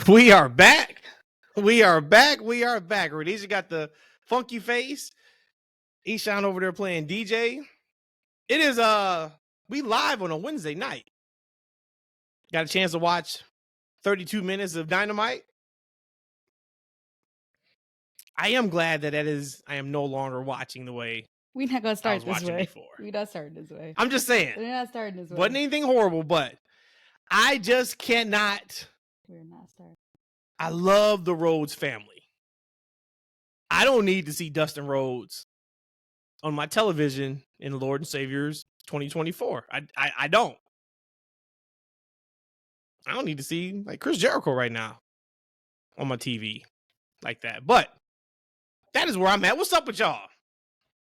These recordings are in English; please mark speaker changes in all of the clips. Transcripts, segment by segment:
Speaker 1: We are back. We are back. We are back. Rhodesia got the funky face. Eshaun over there playing DJ. It is we live on a Wednesday night. Got a chance to watch 32 minutes of Dynamite. I am glad that I am no longer watching the way
Speaker 2: we're not gonna start this way.
Speaker 1: Before.
Speaker 2: We're not starting this way.
Speaker 1: I'm just saying.
Speaker 2: We're not starting this way.
Speaker 1: Wasn't anything horrible, but I just cannot.
Speaker 2: We're not starting.
Speaker 1: I love the Rhodes family. I don't need to see Dustin Rhodes on my television in Lord and Savior's 2024. I don't. I don't need to see like Chris Jericho right now on my TV like that. But that is where I'm at. What's up with y'all?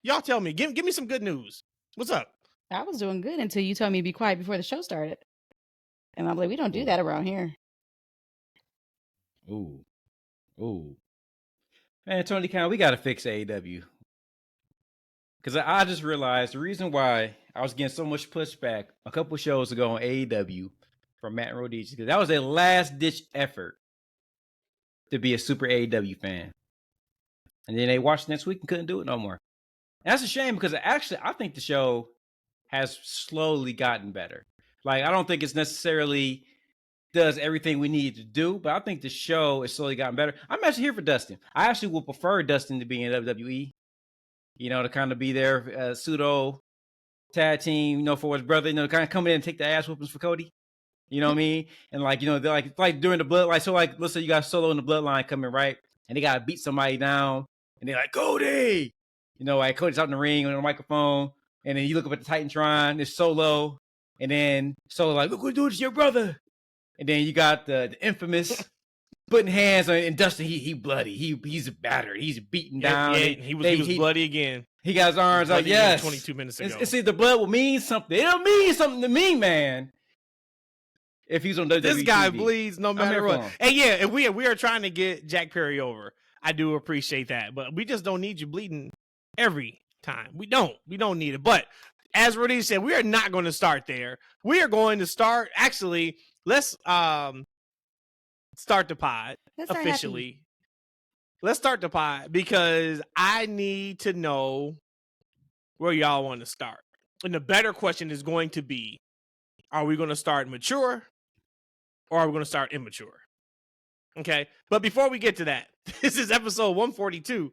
Speaker 1: Y'all tell me. Give me some good news. What's up?
Speaker 2: I was doing good until you told me to be quiet before the show started. And I'm like, we don't do that around here.
Speaker 3: Ooh. Man, Tony Khan, we got to fix AEW. Because I just realized the reason why I was getting so much pushback a couple shows ago on AEW from Matt and Rhodesia, because that was a last-ditch effort to be a super AEW fan. And then they watched next week and couldn't do it no more. And that's a shame because actually I think the show has slowly gotten better. Like, I don't think it's necessarily does everything we need to do, but I think the show has slowly gotten better. I'm actually here for Dustin. I actually would prefer Dustin to be in WWE, to kind of be their pseudo tag team, for his brother, kind of come in and take the ass whoopings for Cody. You know what I mean? And they're like during the blood, let's say you got Solo in the bloodline coming, right? And they got to beat somebody down and they're like, Cody, like Cody's out in the ring on the microphone. And then you look up at the Titantron, it's Solo. And then Solo like, look what dude, it's your brother. And then you got the infamous putting hands on, and Dustin, he bloody. He's battered. He's beaten down.
Speaker 1: Yeah, he was bloody again.
Speaker 3: He got his arms out. Yes.
Speaker 1: 22 minutes ago.
Speaker 3: See, the blood will mean something. It'll mean something to me, man. If he's on WWE
Speaker 1: This guy
Speaker 3: TV.
Speaker 1: Bleeds no matter what. And yeah, if we are trying to get Jack Perry over, I do appreciate that. But we just don't need you bleeding every time. We don't need it. But as Rhodesia said, we are not going to start there. We are going to start, actually, let's start the pod officially. Let's start the pod because I need to know where y'all want to start. And the better question is going to be, are we going to start mature or are we going to start immature? Okay. But before we get to that, this is episode 142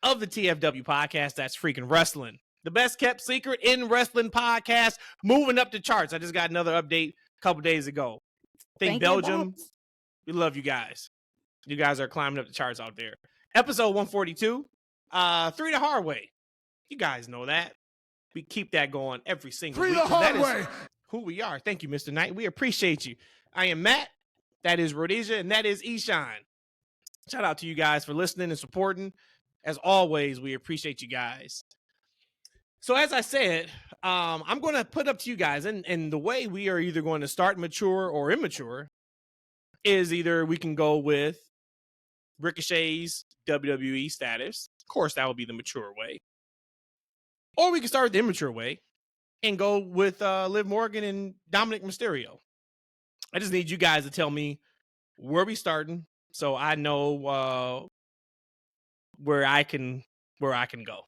Speaker 1: of the TFW podcast. That's Freaking Wrestling. The best kept secret in wrestling podcast, moving up the charts. I just got another update a couple days ago. Think Belgium. We love you guys. You guys are climbing up the charts out there. Episode 142. 3 the hard way. You guys know that. We keep that going every single week.
Speaker 4: 3 the hard way.
Speaker 1: Who we are. Thank you, Mr. Knight. We appreciate you. I am Matt. That is Rhodesia, and that is Eshaun. Shout out to you guys for listening and supporting. As always, we appreciate you guys. So as I said, I'm going to put up to you guys, and the way we are either going to start mature or immature is either we can go with Ricochet's WWE status. Of course, that would be the mature way. Or we can start the immature way and go with Liv Morgan and Dominic Mysterio. I just need you guys to tell me where we starting so I know where I can go.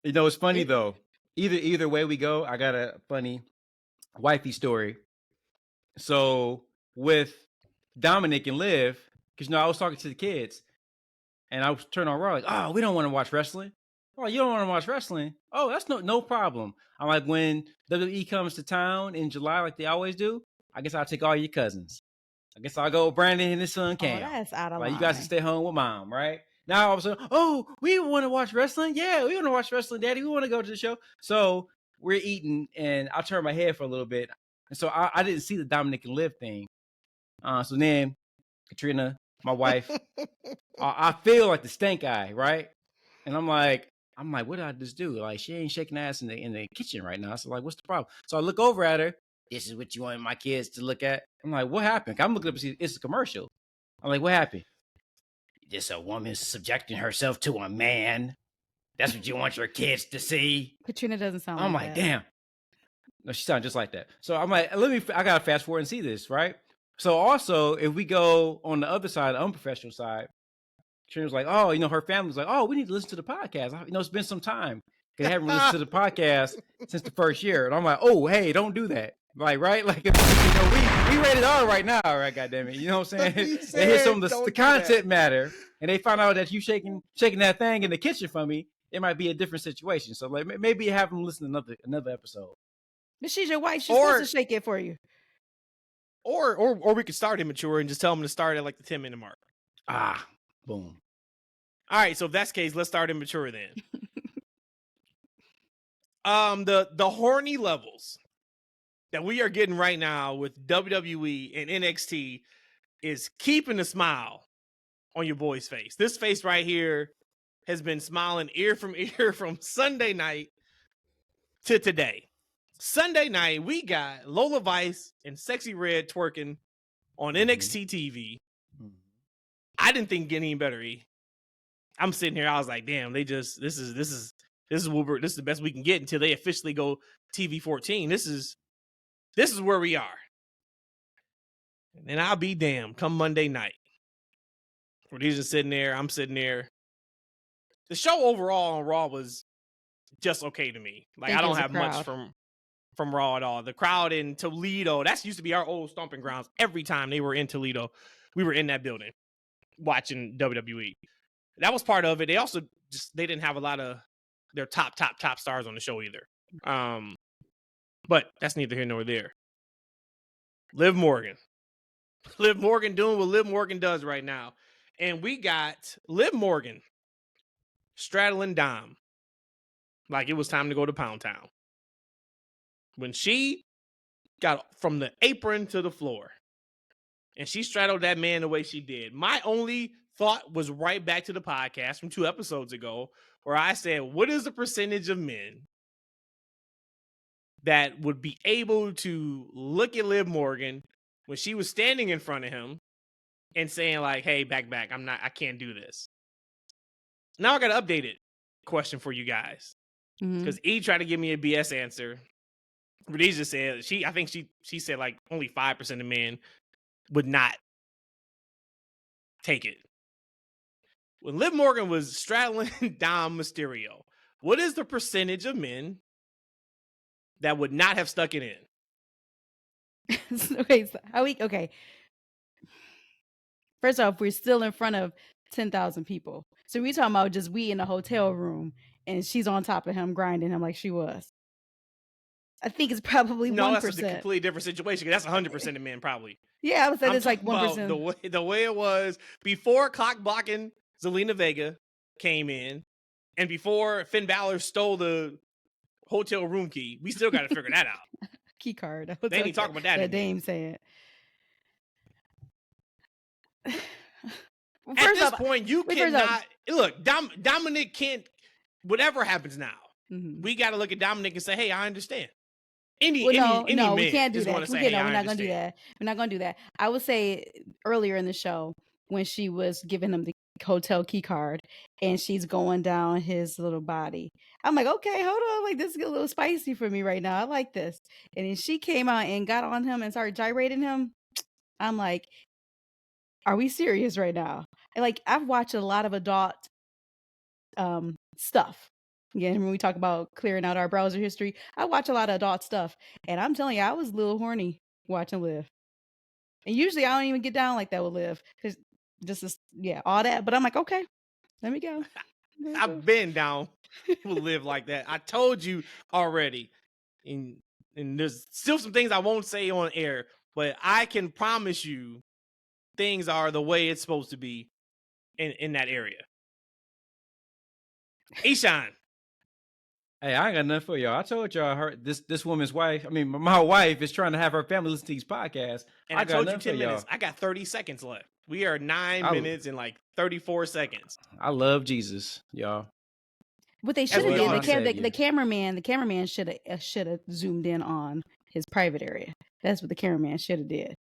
Speaker 3: It's funny though. Either way we go, I got a funny wifey story. So with Dominic and Liv, because I was talking to the kids, and I was turning on Raw like, oh, we don't want to watch wrestling. Oh, you don't want to watch wrestling? Oh, that's no problem. I'm like, when WWE comes to town in July, like they always do, I guess I'll take all your cousins. I guess I'll go with Brandon and his son Cam.
Speaker 2: Oh, that's out of line.
Speaker 3: You guys can stay home with mom, right? Now all of a sudden, oh, we want to watch wrestling? Yeah, we want to watch wrestling, Daddy. We want to go to the show. So we're eating, and I turned my head for a little bit. And so I didn't see the Dominic and Liv thing. So then Katrina, my wife, I feel like the stank eye, right? And I'm like, what did I just do? Like, she ain't shaking ass in the kitchen right now. So like, what's the problem? So I look over at her. This is what you want my kids to look at. I'm like, what happened? I'm looking up and see it's a commercial. I'm like, what happened? Just a woman subjecting herself to a man. That's what you want your kids to see.
Speaker 2: Katrina doesn't sound
Speaker 3: like that. Damn. No, she sounds just like that. So I'm like, I gotta fast forward and see this, right? So also, if we go on the other side, the unprofessional side, Trina's like, oh, her family's like, oh, we need to listen to the podcast. It's been some time. They haven't listened to the podcast since the first year. And I'm like, oh, hey, don't do that. Like, right? Like, we rated R right now, right? Goddamn it. You know what I'm saying? They hear some of the content matter, and they find out that you shaking that thing in the kitchen for me. It might be a different situation. So, like, maybe have them listen to another episode.
Speaker 2: But she's your wife. She's supposed to shake it for you.
Speaker 1: Or we could start immature and just tell them to start at like the 10-minute mark.
Speaker 3: Boom.
Speaker 1: All right, so if that's the case, let's start immature then. The horny levels that we are getting right now with WWE and NXT is keeping a smile on your boy's face. This face right here has been smiling ear from ear from Sunday night to today. Sunday night, we got Lola Vice and Sexy Red twerking on NXT TV. I didn't think getting any better. I'm sitting here, I was like, damn, this is the best we can get until they officially go TV 14. This is where we are. And I'll be damned come Monday night. Rhodesia's sitting there, I'm sitting there. The show overall on Raw was just okay to me. Like, I don't have much from Raw at all. The crowd in Toledo, that's used to be our old stomping grounds. Every time they were in Toledo, we were in that building watching WWE. That was part of it. They also they didn't have a lot of their top stars on the show either. But that's neither here nor there. Liv Morgan doing what Liv Morgan does right now. And we got Liv Morgan straddling Dom like it was time to go to Pound Town. When she got from the apron to the floor and she straddled that man the way she did, my only thought was right back to the podcast from 2 episodes ago where I said, what is the percentage of men that would be able to look at Liv Morgan when she was standing in front of him and saying like, hey, back, I can't do this. Now I got an updated question for you guys. Because E tried to give me a BS answer. Rhodesia said, I think she said like only 5% of men would not take it. When Liv Morgan was straddling Dom Mysterio, what is the percentage of men that would not have stuck it in?
Speaker 2: Okay. First off, we're still in front of 10,000 people. So we're talking about just we in a hotel room and she's on top of him, grinding him like she was. I think it's probably 1%.
Speaker 1: No, that's a completely different situation. That's 100% of men, probably.
Speaker 2: Yeah, I would say it's like 1%.
Speaker 1: The way it was before clock blocking Zelina Vega came in, and before Finn Balor stole the hotel room key. We still got to figure that out.
Speaker 2: Key card.
Speaker 1: They ain't talking about that.
Speaker 2: That Dame said.
Speaker 1: At this point, you cannot look. Dominic can't. Whatever happens now, we got to look at Dominic and say, "Hey, I understand."
Speaker 2: We can't do that. We're not going to do that. We're not going to do that. I would say earlier in the show when she was giving him the hotel key card and she's going down his little body, I'm like, okay, hold on, like this is a little spicy for me right now. I like this. And then she came out and got on him and started gyrating him. I'm like, are we serious right now? And like, I've watched a lot of adult stuff. Again, when we talk about clearing out our browser history, I watch a lot of adult stuff. And I'm telling you, I was a little horny watching Liv. And usually I don't even get down like that with Liv. Because all that. But I'm like, okay, let me go.
Speaker 1: I've been down with Liv like that. I told you already. And there's still some things I won't say on air. But I can promise you things are the way it's supposed to be in that area. Eshaun.
Speaker 3: Hey, I ain't got nothing for y'all. I told y'all this woman's wife. I mean, my wife is trying to have her family listen to these podcasts.
Speaker 1: And I told you 10 minutes. I got 30 seconds left. We are 9 minutes and like 34 seconds.
Speaker 3: I love Jesus, y'all.
Speaker 2: What they should have did, the cameraman should have zoomed in on his private area. That's what the cameraman should have did.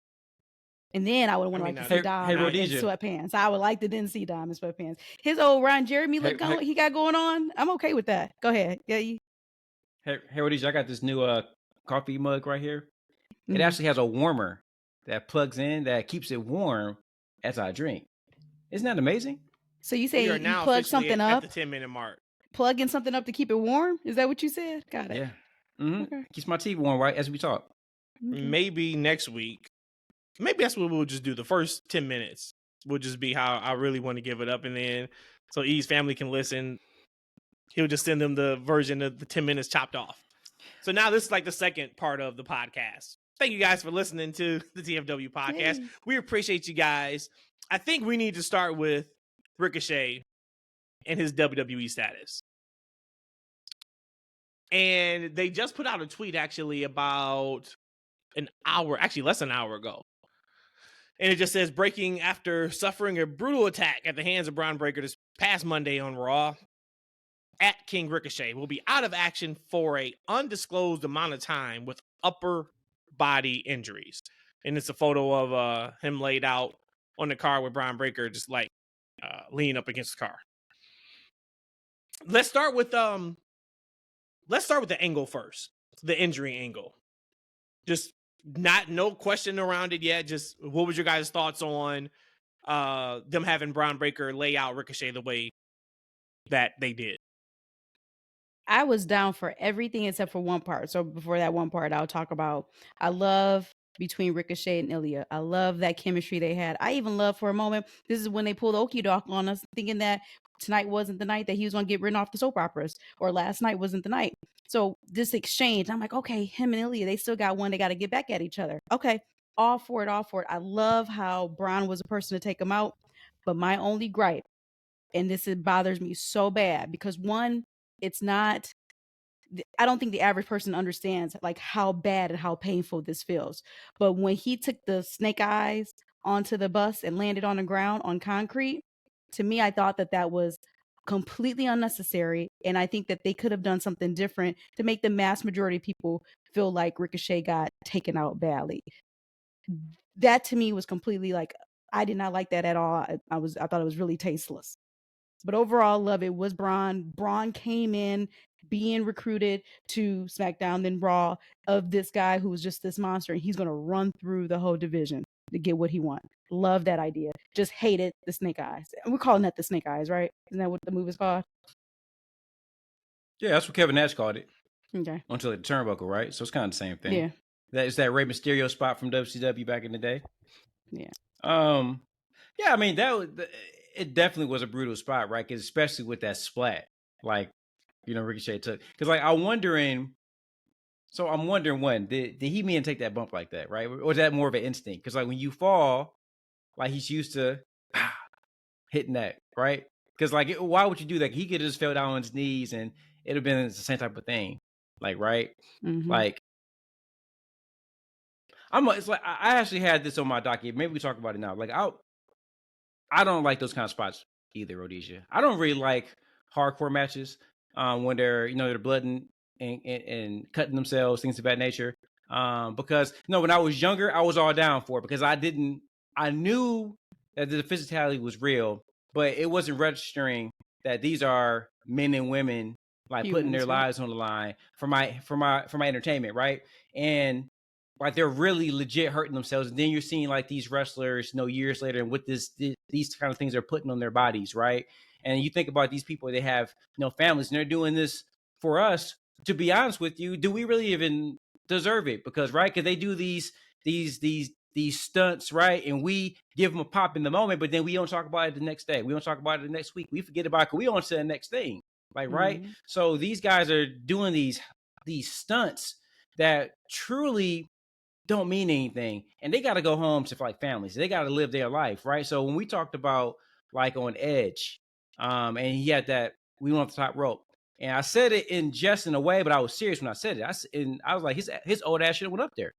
Speaker 2: And then I would want to see Dom in sweatpants. I would like to then see Dom in sweatpants. His old Ron Jeremy look he got going on. I'm okay with that. Go ahead. Yeah.
Speaker 3: Hey, Rhodesia, I got this new coffee mug right here. It actually has a warmer that plugs in that keeps it warm as I drink. Isn't that amazing?
Speaker 2: So you say you plug something up
Speaker 1: at the 10-minute mark.
Speaker 2: Plugging something up to keep it warm? Is that what you said? Got it.
Speaker 3: Yeah. Okay. Keeps my tea warm right as we talk.
Speaker 1: Okay. Maybe next week. Maybe that's what we'll just do. The first 10 minutes will just be how I really want to give it up, and then so E's family can listen. He'll just send them the version of the 10 minutes chopped off. So now this is like the second part of the podcast. Thank you guys for listening to the TFW podcast. Yay. We appreciate you guys. I think we need to start with Ricochet and his WWE status. And they just put out a tweet actually about an hour, actually less than an hour ago. And it just says, breaking after suffering a brutal attack at the hands of Bron Breakker this past Monday on Raw. At King Ricochet will be out of action for a undisclosed amount of time with upper body injuries. And it's a photo of him laid out on the car with Bron Breakker just like leaning up against the car. Let's start with the angle first. The injury angle. Just no question around it yet. Just what was your guys' thoughts on them having Bron Breakker lay out Ricochet the way that they did?
Speaker 2: I was down for everything except for one part. So before that one part, I'll talk about, I love between Ricochet and Ilya. I love that chemistry they had. I even love for a moment, this is when they pulled Okie Doc on us, thinking that tonight wasn't the night that he was going to get written off the soap operas, or last night wasn't the night. So this exchange, I'm like, okay, him and Ilya, they still got one. They got to get back at each other. Okay, all for it. I love how Bron was a person to take him out. But my only gripe, and this bothers me so bad, because one, it's not, I don't think the average person understands like how bad and how painful this feels. But when he took the snake eyes onto the bus and landed on the ground on concrete, to me, I thought that was completely unnecessary. And I think that they could have done something different to make the mass majority of people feel like Ricochet got taken out badly. That to me was completely like, I did not like that at all. I thought it was really tasteless. But overall, love it. Was Bron. Bron came in being recruited to SmackDown, then Raw, of this guy who was just this monster, and he's going to run through the whole division to get what he wants. Love that idea. Just hated the snake eyes. And we're calling that the snake eyes, right? Isn't that what the move is called?
Speaker 3: Yeah, that's what Kevin Nash called it.
Speaker 2: Okay.
Speaker 3: Until the turnbuckle, right? So it's kind of the same thing.
Speaker 2: Yeah.
Speaker 3: That is that Rey Mysterio spot from WCW back in the day.
Speaker 2: Yeah.
Speaker 3: Yeah, I mean, it definitely was a brutal spot, right? 'Cause especially with that splat, like, Ricochet took. Because, like, I'm wondering, one, did he mean to take that bump like that, right? Or was that more of an instinct? Because, like, when you fall, like, he's used to hitting that, right? Because, like, why would you do that? He could have just fell down on his knees and it'd have been the same type of thing, like, right?
Speaker 2: Mm-hmm.
Speaker 3: Like, it's like, I actually had this on my docket. Maybe we talk about it now. Like, I don't like those kind of spots either, Rhodesia. I don't really like hardcore matches when they're, they're blooding and cutting themselves, things of that nature. Because, when I was younger, I was all down for it because I knew that the physicality was real, but it wasn't registering that these are men and women like putting their lives on the line for my entertainment, right? And like they're really legit hurting themselves, and then you're seeing like these wrestlers, years later, and with these kind of things they're putting on their bodies, right? And you think about these people, they have families, and they're doing this for us. To be honest with you, do we really even deserve it? Because because they do these stunts, right? And we give them a pop in the moment, but then we don't talk about it the next day. We don't talk about it the next week. We forget about it. We on to the next thing, like right. Mm-hmm. So these guys are doing these stunts that truly don't mean anything, and they got to go home to like families. They got to live their life, right? So when we talked about like on Edge, and he had that we went off the top rope, and I said it in jest in a way, but I was serious when I said it. I was like, his old ass should have went up there,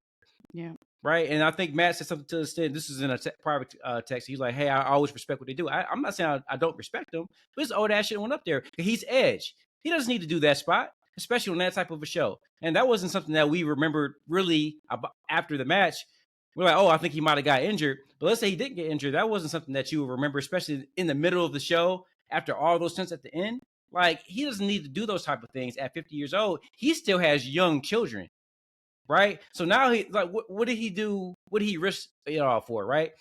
Speaker 2: yeah,
Speaker 3: right. And I think Matt said something to the extent, this is in a private text. He's like, hey, I always respect what they do. I'm not saying I don't respect them, but his old ass should have went up there. He's Edge. He doesn't need to do that spot, especially on that type of a show. And that wasn't something that we remembered really after the match. We're like, oh, I think he might have got injured. But let's say he didn't get injured. That wasn't something that you would remember, especially in the middle of the show after all those stunts at the end. Like, he doesn't need to do those type of things at 50 years old. He still has young children. right? So now he like, what did he do? What did he risk it all for, right?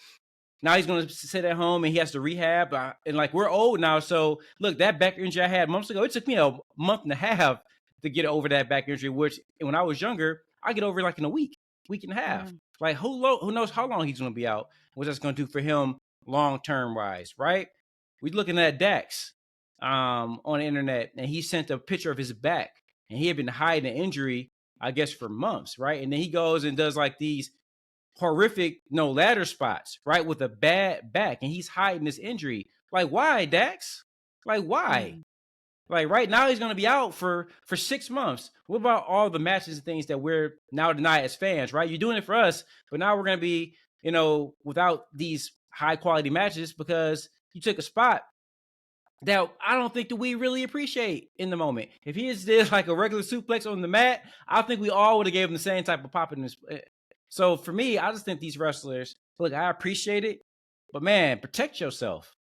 Speaker 3: Now he's going to sit at home and he has to rehab. And like, we're old now. So look, that back injury I had months ago, it took me a month and a half to get over that back injury, which when I was younger, I get over like in a week and a half. Like who knows how long he's going to be out, what that's going to do for him long-term wise, right? We're looking at Dax on the internet, and he sent a picture of his back, and he had been hiding an injury, I guess, for months, right? And then he goes and does like these horrific ladder spots, right, with a bad back, and he's hiding this injury. Like, why, Dax? Like, why? Like, right now he's going to be out for 6 months. What about all the matches and things that we're now denied as fans, right? You're doing it for us, but now we're going to be, without these high quality matches because you took a spot that I don't think that we really appreciate in the moment. If he just did like a regular suplex on the mat, I think we all would have gave him the same type of pop in this. So for me, I just think these wrestlers, look, I appreciate it, but man, protect yourself.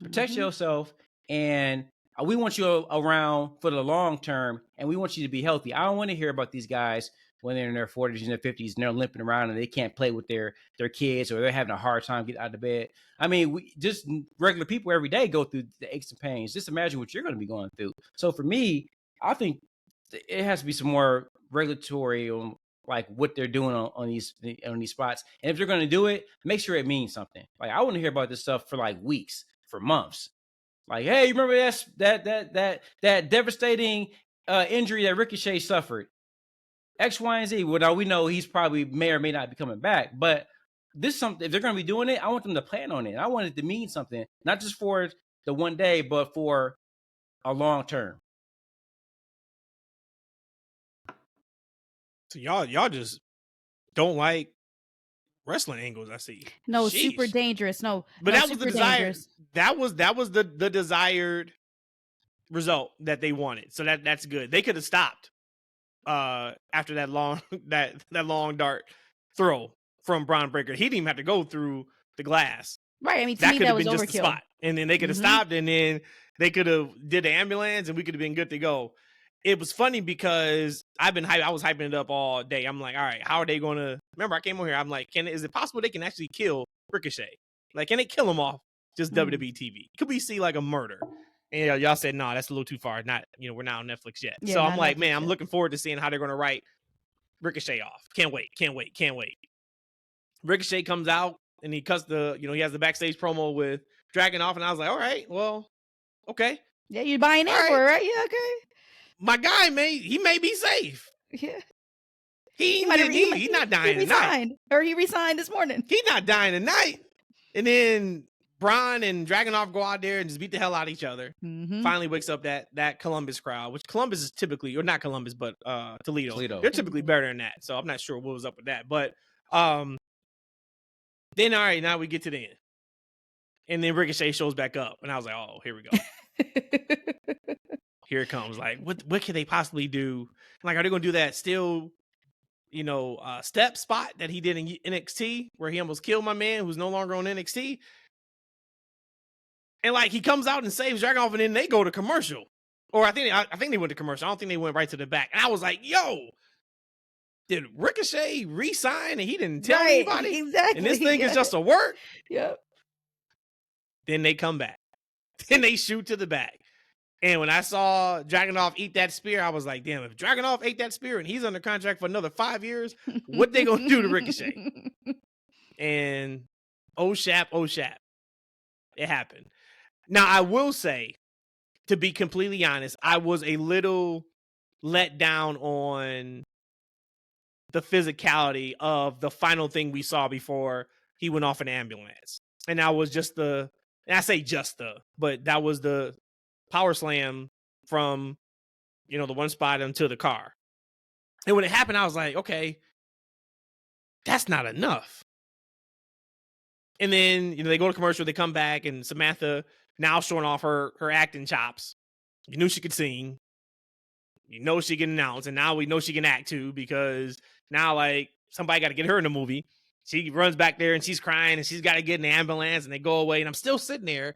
Speaker 3: Protect yourself, and we want you around for the long term, and we want you to be healthy. I don't want to hear about these guys when they're in their 40s and their 50s and they're limping around and they can't play with their kids, or they're having a hard time getting out of bed. I mean, we just regular people every day go through the aches and pains. Just imagine what you're going to be going through. So for me, I think it has to be some more regulatory on like what they're doing on these spots. And if they're going to do it, make sure it means something. Like, I want to hear about this stuff for like weeks, for months. Like, hey, you remember that devastating injury that Ricochet suffered? X, Y, and Z. Well, now we know he's probably may or may not be coming back, but this is something. If they're going to be doing it, I want them to plan on it. I want it to mean something, not just for the one day, but for a long term.
Speaker 1: So y'all just don't like wrestling angles. I see.
Speaker 2: No, Sheesh. Super dangerous. No,
Speaker 1: but
Speaker 2: no,
Speaker 1: that was the desired. That was the desired result that they wanted. So that's good. They could have stopped after that long that long dart throw from Braun Breaker. He didn't even have to go through the glass.
Speaker 2: Right. I mean, to me, that was
Speaker 1: just
Speaker 2: overkill.
Speaker 1: The spot. And then they could have stopped, and then they could have did the ambulance, and we could have been good to go. It was funny because I was hyping it up all day. I'm like, all right, how are they going to? Remember, I came over here. I'm like, is it possible they can actually kill Ricochet? Like, can they kill him off just WWE TV? Could we see like a murder? And y'all said, no, that's a little too far. Not, we're not on Netflix yet. Yeah, so I'm like, man, I'm looking forward to seeing how they're going to write Ricochet off. Can't wait. Ricochet comes out and he cuts he has the backstage promo with Dragunov, and I was like, all right, well, okay.
Speaker 2: Yeah, you're buying in for it, right? Yeah, okay.
Speaker 1: My guy he may be safe.
Speaker 2: Yeah.
Speaker 1: He's not dying tonight.
Speaker 2: Or he resigned this morning.
Speaker 1: He's not dying tonight. And then Braun and Dragunov go out there and just beat the hell out of each other. Finally wakes up that Columbus crowd, which Columbus is typically, or not Columbus, but Toledo. They're typically better than that. So I'm not sure what was up with that. But then, all right, now we get to the end. And then Ricochet shows back up. And I was like, oh, here we go. Here it comes. Like, what can they possibly do? Like, are they going to do that still, step spot that he did in NXT where he almost killed my man who's no longer on NXT? And like, he comes out and saves Dragunov, and then they go to commercial. Or I think they went to commercial. I don't think they went right to the back. And I was like, yo, did Ricochet re-sign and he didn't tell anybody?
Speaker 2: Exactly.
Speaker 1: And this thing is just a work?
Speaker 2: Yep.
Speaker 1: Then they come back. Then they shoot to the back. And when I saw Dragunov eat that spear, I was like, damn, if Dragunov ate that spear and he's under contract for another 5 years, what they gonna do to Ricochet? And oh shap, it happened. Now, I will say, to be completely honest, I was a little let down on the physicality of the final thing we saw before he went off an ambulance. And that was but that was the power slam from, the one spot into the car. And when it happened, I was like, okay, that's not enough. And then, they go to commercial, they come back, and Samantha now showing off her acting chops. You knew she could sing. She can announce, and now we know she can act too, because now, like, somebody got to get her in the movie. She runs back there and she's crying and she's got to get in the ambulance, and they go away, and I'm still sitting there.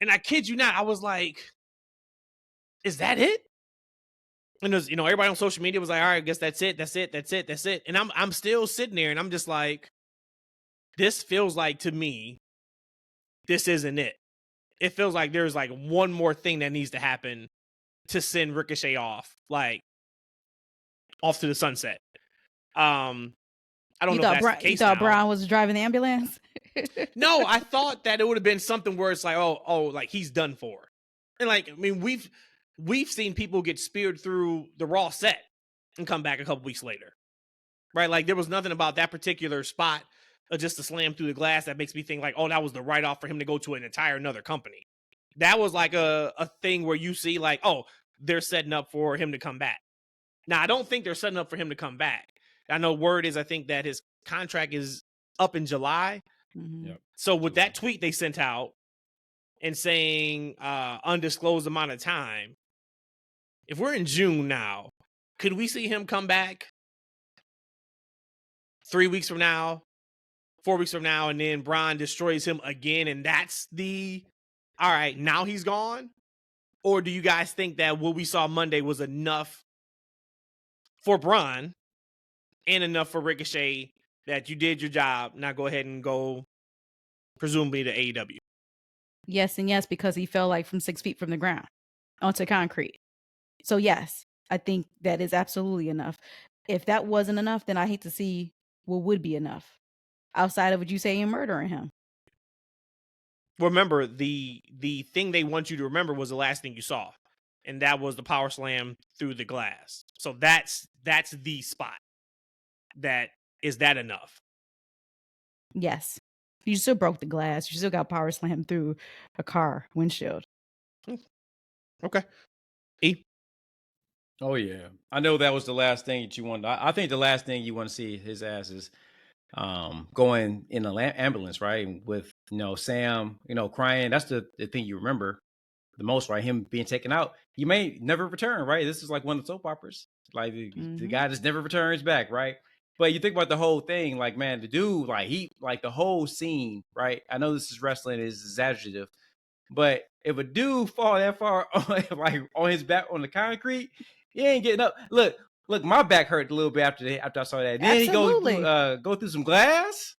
Speaker 1: And I kid you not, I was like, is that it? And there's, everybody on social media was like, all right, I guess that's it. And I'm still sitting there and I'm just like, this feels like, to me, this isn't it. It feels like there's like one more thing that needs to happen to send Ricochet off to the sunset. I don't know if that's the case.
Speaker 2: You thought Braun was driving the ambulance?
Speaker 1: No, I thought that it would have been something where it's like, oh, like he's done for. And like, I mean, we've seen people get speared through the Raw set and come back a couple weeks later, right? Like there was nothing about that particular spot just to slam through the glass that makes me think like, oh, that was the write-off for him to go to an entire another company. That was like a thing where you see like, oh, they're setting up for him to come back. Now, I don't think they're setting up for him to come back. I know word is I think that his contract is up in July.
Speaker 2: Mm-hmm.
Speaker 3: Yep.
Speaker 1: So with that tweet they sent out and saying undisclosed amount of time, if we're in June now, could we see him come back 3 weeks from now, 4 weeks from now, and then Braun destroys him again, and that's all right, now he's gone? Or do you guys think that what we saw Monday was enough for Braun and enough for Ricochet that you did your job, now go ahead and go, presumably, to AEW?
Speaker 2: Yes and yes, because he fell like from 6 feet from the ground onto concrete. So yes, I think that is absolutely enough. If that wasn't enough, then I hate to see what would be enough outside of what you say in murdering him.
Speaker 1: Remember, the thing they want you to remember was the last thing you saw, and that was the power slam through the glass. So that's the spot. Is that enough?
Speaker 2: Yes. You still broke the glass. You still got power slammed through a car windshield.
Speaker 1: Okay. E?
Speaker 3: Oh, yeah. I know that was the last thing that you wanted. I think the last thing you want to see his ass is going in an ambulance, right? With, Sam, crying. That's the thing you remember the most, right? Him being taken out. He may never return, right? This is like one of the soap operas. Like the guy just never returns back, right? But you think about the whole thing, like, man, the dude, like the whole scene, right? I know this is wrestling, is exaggerative, but if a dude fall that far, on his back on the concrete, he ain't getting up. Look, my back hurt a little bit after I saw that. Then
Speaker 2: Absolutely.
Speaker 3: he go through some glass.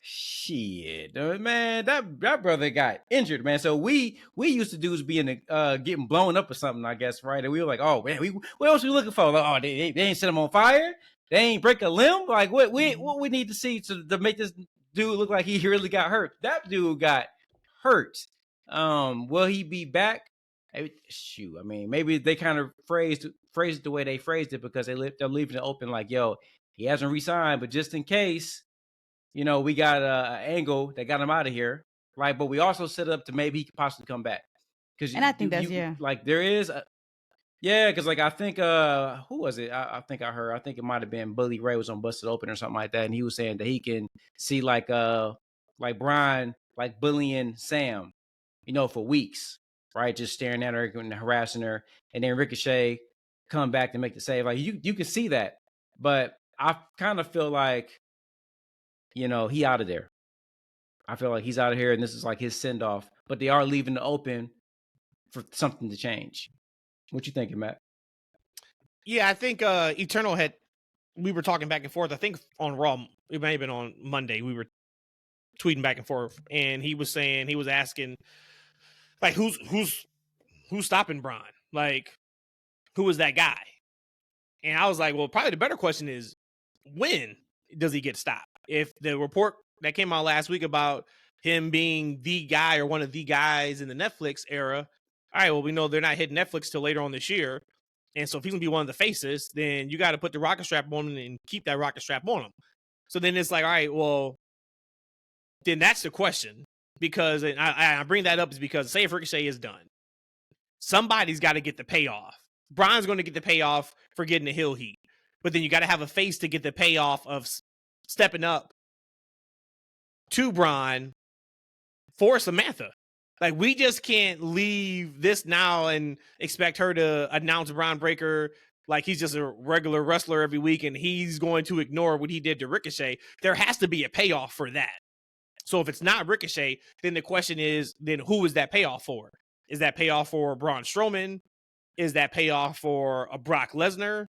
Speaker 3: Shit, man, that brother got injured, man. So we used to do is be in the getting blown up or something, I guess, right? And we were like, oh man, what else we looking for? Like, oh, they ain't set him on fire. They ain't break a limb. Like what we need to see to make this dude look like he really got hurt. That dude got hurt. Will he be back? Shoot, I mean, maybe they kind of phrased it the way they phrased it because they're leaving it open. Like, yo, he hasn't resigned, but just in case, we got an angle that got him out of here, right? But we also set it up to maybe he could possibly come back.
Speaker 2: And I think
Speaker 3: like there is because like I think who was it? I think it might have been Bully Ray was on Busted Open or something like that, and he was saying that he can see like Brian like bullying Sam, for weeks, right? Just staring at her and harassing her, and then Ricochet come back to make the save. Like you can see that, but I kind of feel like he out of there. I feel like he's out of here, and this is like his send off. But they are leaving it open for something to change. What you thinking, Matt?
Speaker 1: Yeah, I think Eternal we were talking back and forth. I think on Raw, it may have been on Monday, we were tweeting back and forth, and he was asking, like, who's stopping Braun? Like, who is that guy? And I was like, well, probably the better question is, when does he get stopped? If the report that came out last week about him being the guy or one of the guys in the Netflix era, all right, well, we know they're not hitting Netflix till later on this year. And so if he's going to be one of the faces, then you got to put the rocket strap on him and keep that rocket strap on him. So then it's like, all right, well, then that's the question. Because, and I bring that up is because, say if Ricochet is done, somebody's got to get the payoff. Braun's going to get the payoff for getting the heel heat. But then you got to have a face to get the payoff of stepping up to Braun for Samantha. Like, we just can't leave this now and expect her to announce Braun Breaker like he's just a regular wrestler every week and he's going to ignore what he did to Ricochet. There has to be a payoff for that. So if it's not Ricochet, then the question is, then who is that payoff for? Is that payoff for Braun Strowman? Is that payoff for a Brock Lesnar?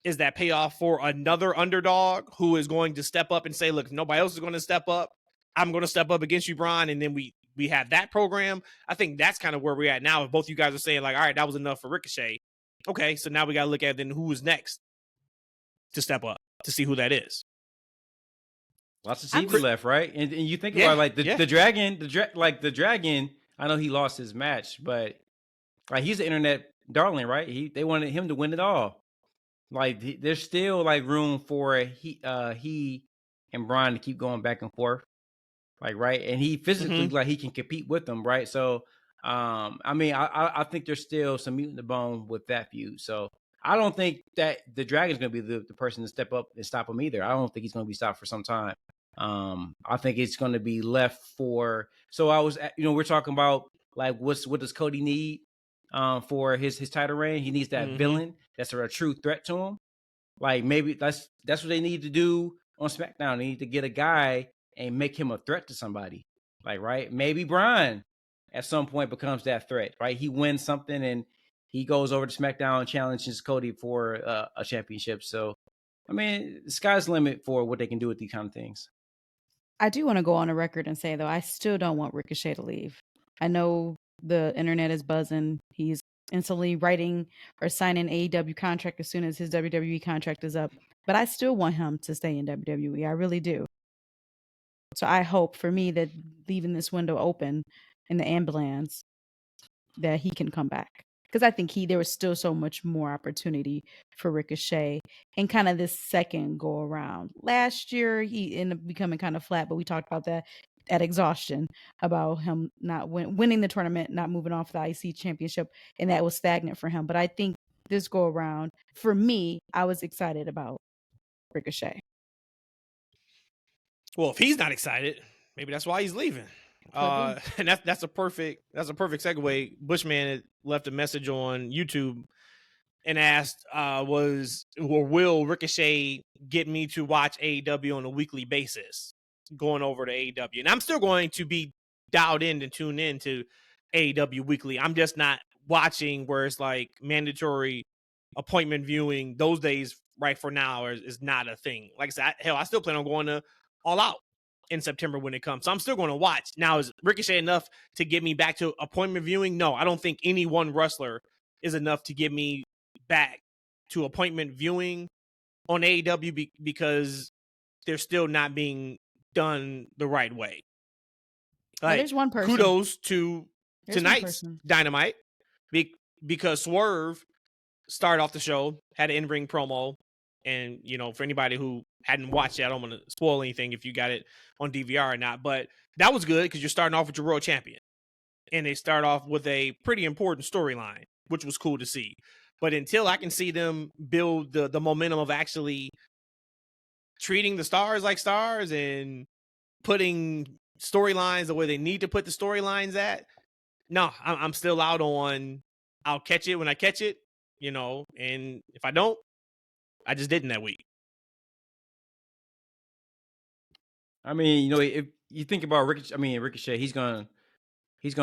Speaker 1: Is that payoff for another underdog who is going to step up and say, look, if nobody else is going to step up, I'm going to step up against you, Braun, and then we have that program. I think that's kind of where we're at now. If both you guys are saying, like, all right, that was enough for Ricochet. Okay, so now we got to look at then who is next to step up to see who that is.
Speaker 3: Lots of TV left, right? And you think about like the Dragon. I know he lost his match, but like he's an internet darling, right? They wanted him to win it all. Like there's still like room for he and Braun to keep going back and forth, like right. And he physically like he can compete with them, right? So I mean I think there's still some meat in the bone with that feud. So I don't think that the Dragon's going to be the person to step up and stop him either. I don't think he's going to be stopped for some time. I think it's going to be left for. So I was, we're talking about like what does Cody need for his title reign? He needs that villain that's a true threat to him. Like maybe that's what they need to do on SmackDown. They need to get a guy and make him a threat to somebody. Like right, maybe Bryan at some point becomes that threat. Right, he wins something and he goes over to SmackDown and challenges Cody for a championship. So, I mean, the sky's the limit for what they can do with these kind of things.
Speaker 2: I do want to go on a record and say, though, I still don't want Ricochet to leave. I know the internet is buzzing. He's instantly writing or signing an AEW contract as soon as his WWE contract is up. But I still want him to stay in WWE. I really do. So I hope for me that leaving this window open in the ambulance that he can come back. Because I think there was still so much more opportunity for Ricochet in kind of this second go around. Last year, he ended up becoming kind of flat, but we talked about that at Exhaustion, about him not winning the tournament, not moving off the IC championship, and that was stagnant for him. But I think this go around, for me, I was excited about Ricochet.
Speaker 1: Well, if he's not excited, maybe that's why he's leaving. And that's a perfect segue. Bushman left a message on YouTube and asked, will Ricochet get me to watch AEW on a weekly basis going over to AEW? And I'm still going to be dialed in and tuned in to AEW weekly. I'm just not watching where it's like mandatory appointment viewing. Those days right for now is not a thing. Like I said, I still plan on going to All Out in September when it comes. So I'm still going to watch. Now, is Ricochet enough to get me back to appointment viewing? No, I don't think any one wrestler is enough to get me back to appointment viewing on AEW because they're still not being done the right way.
Speaker 2: Like, there's one person.
Speaker 1: Kudos to tonight's Dynamite because Swerve started off the show, had an in-ring promo. And, for anybody who hadn't watched it, I don't want to spoil anything if you got it on DVR or not. But that was good because you're starting off with your world champion. And they start off with a pretty important storyline, which was cool to see. But until I can see them build the momentum of actually treating the stars like stars and putting storylines the way they need to put the storylines at, no, I'm still out on I'll catch it when I catch it, and if I don't, I just didn't that week.
Speaker 3: I mean, if you think about Ricochet, he's gonna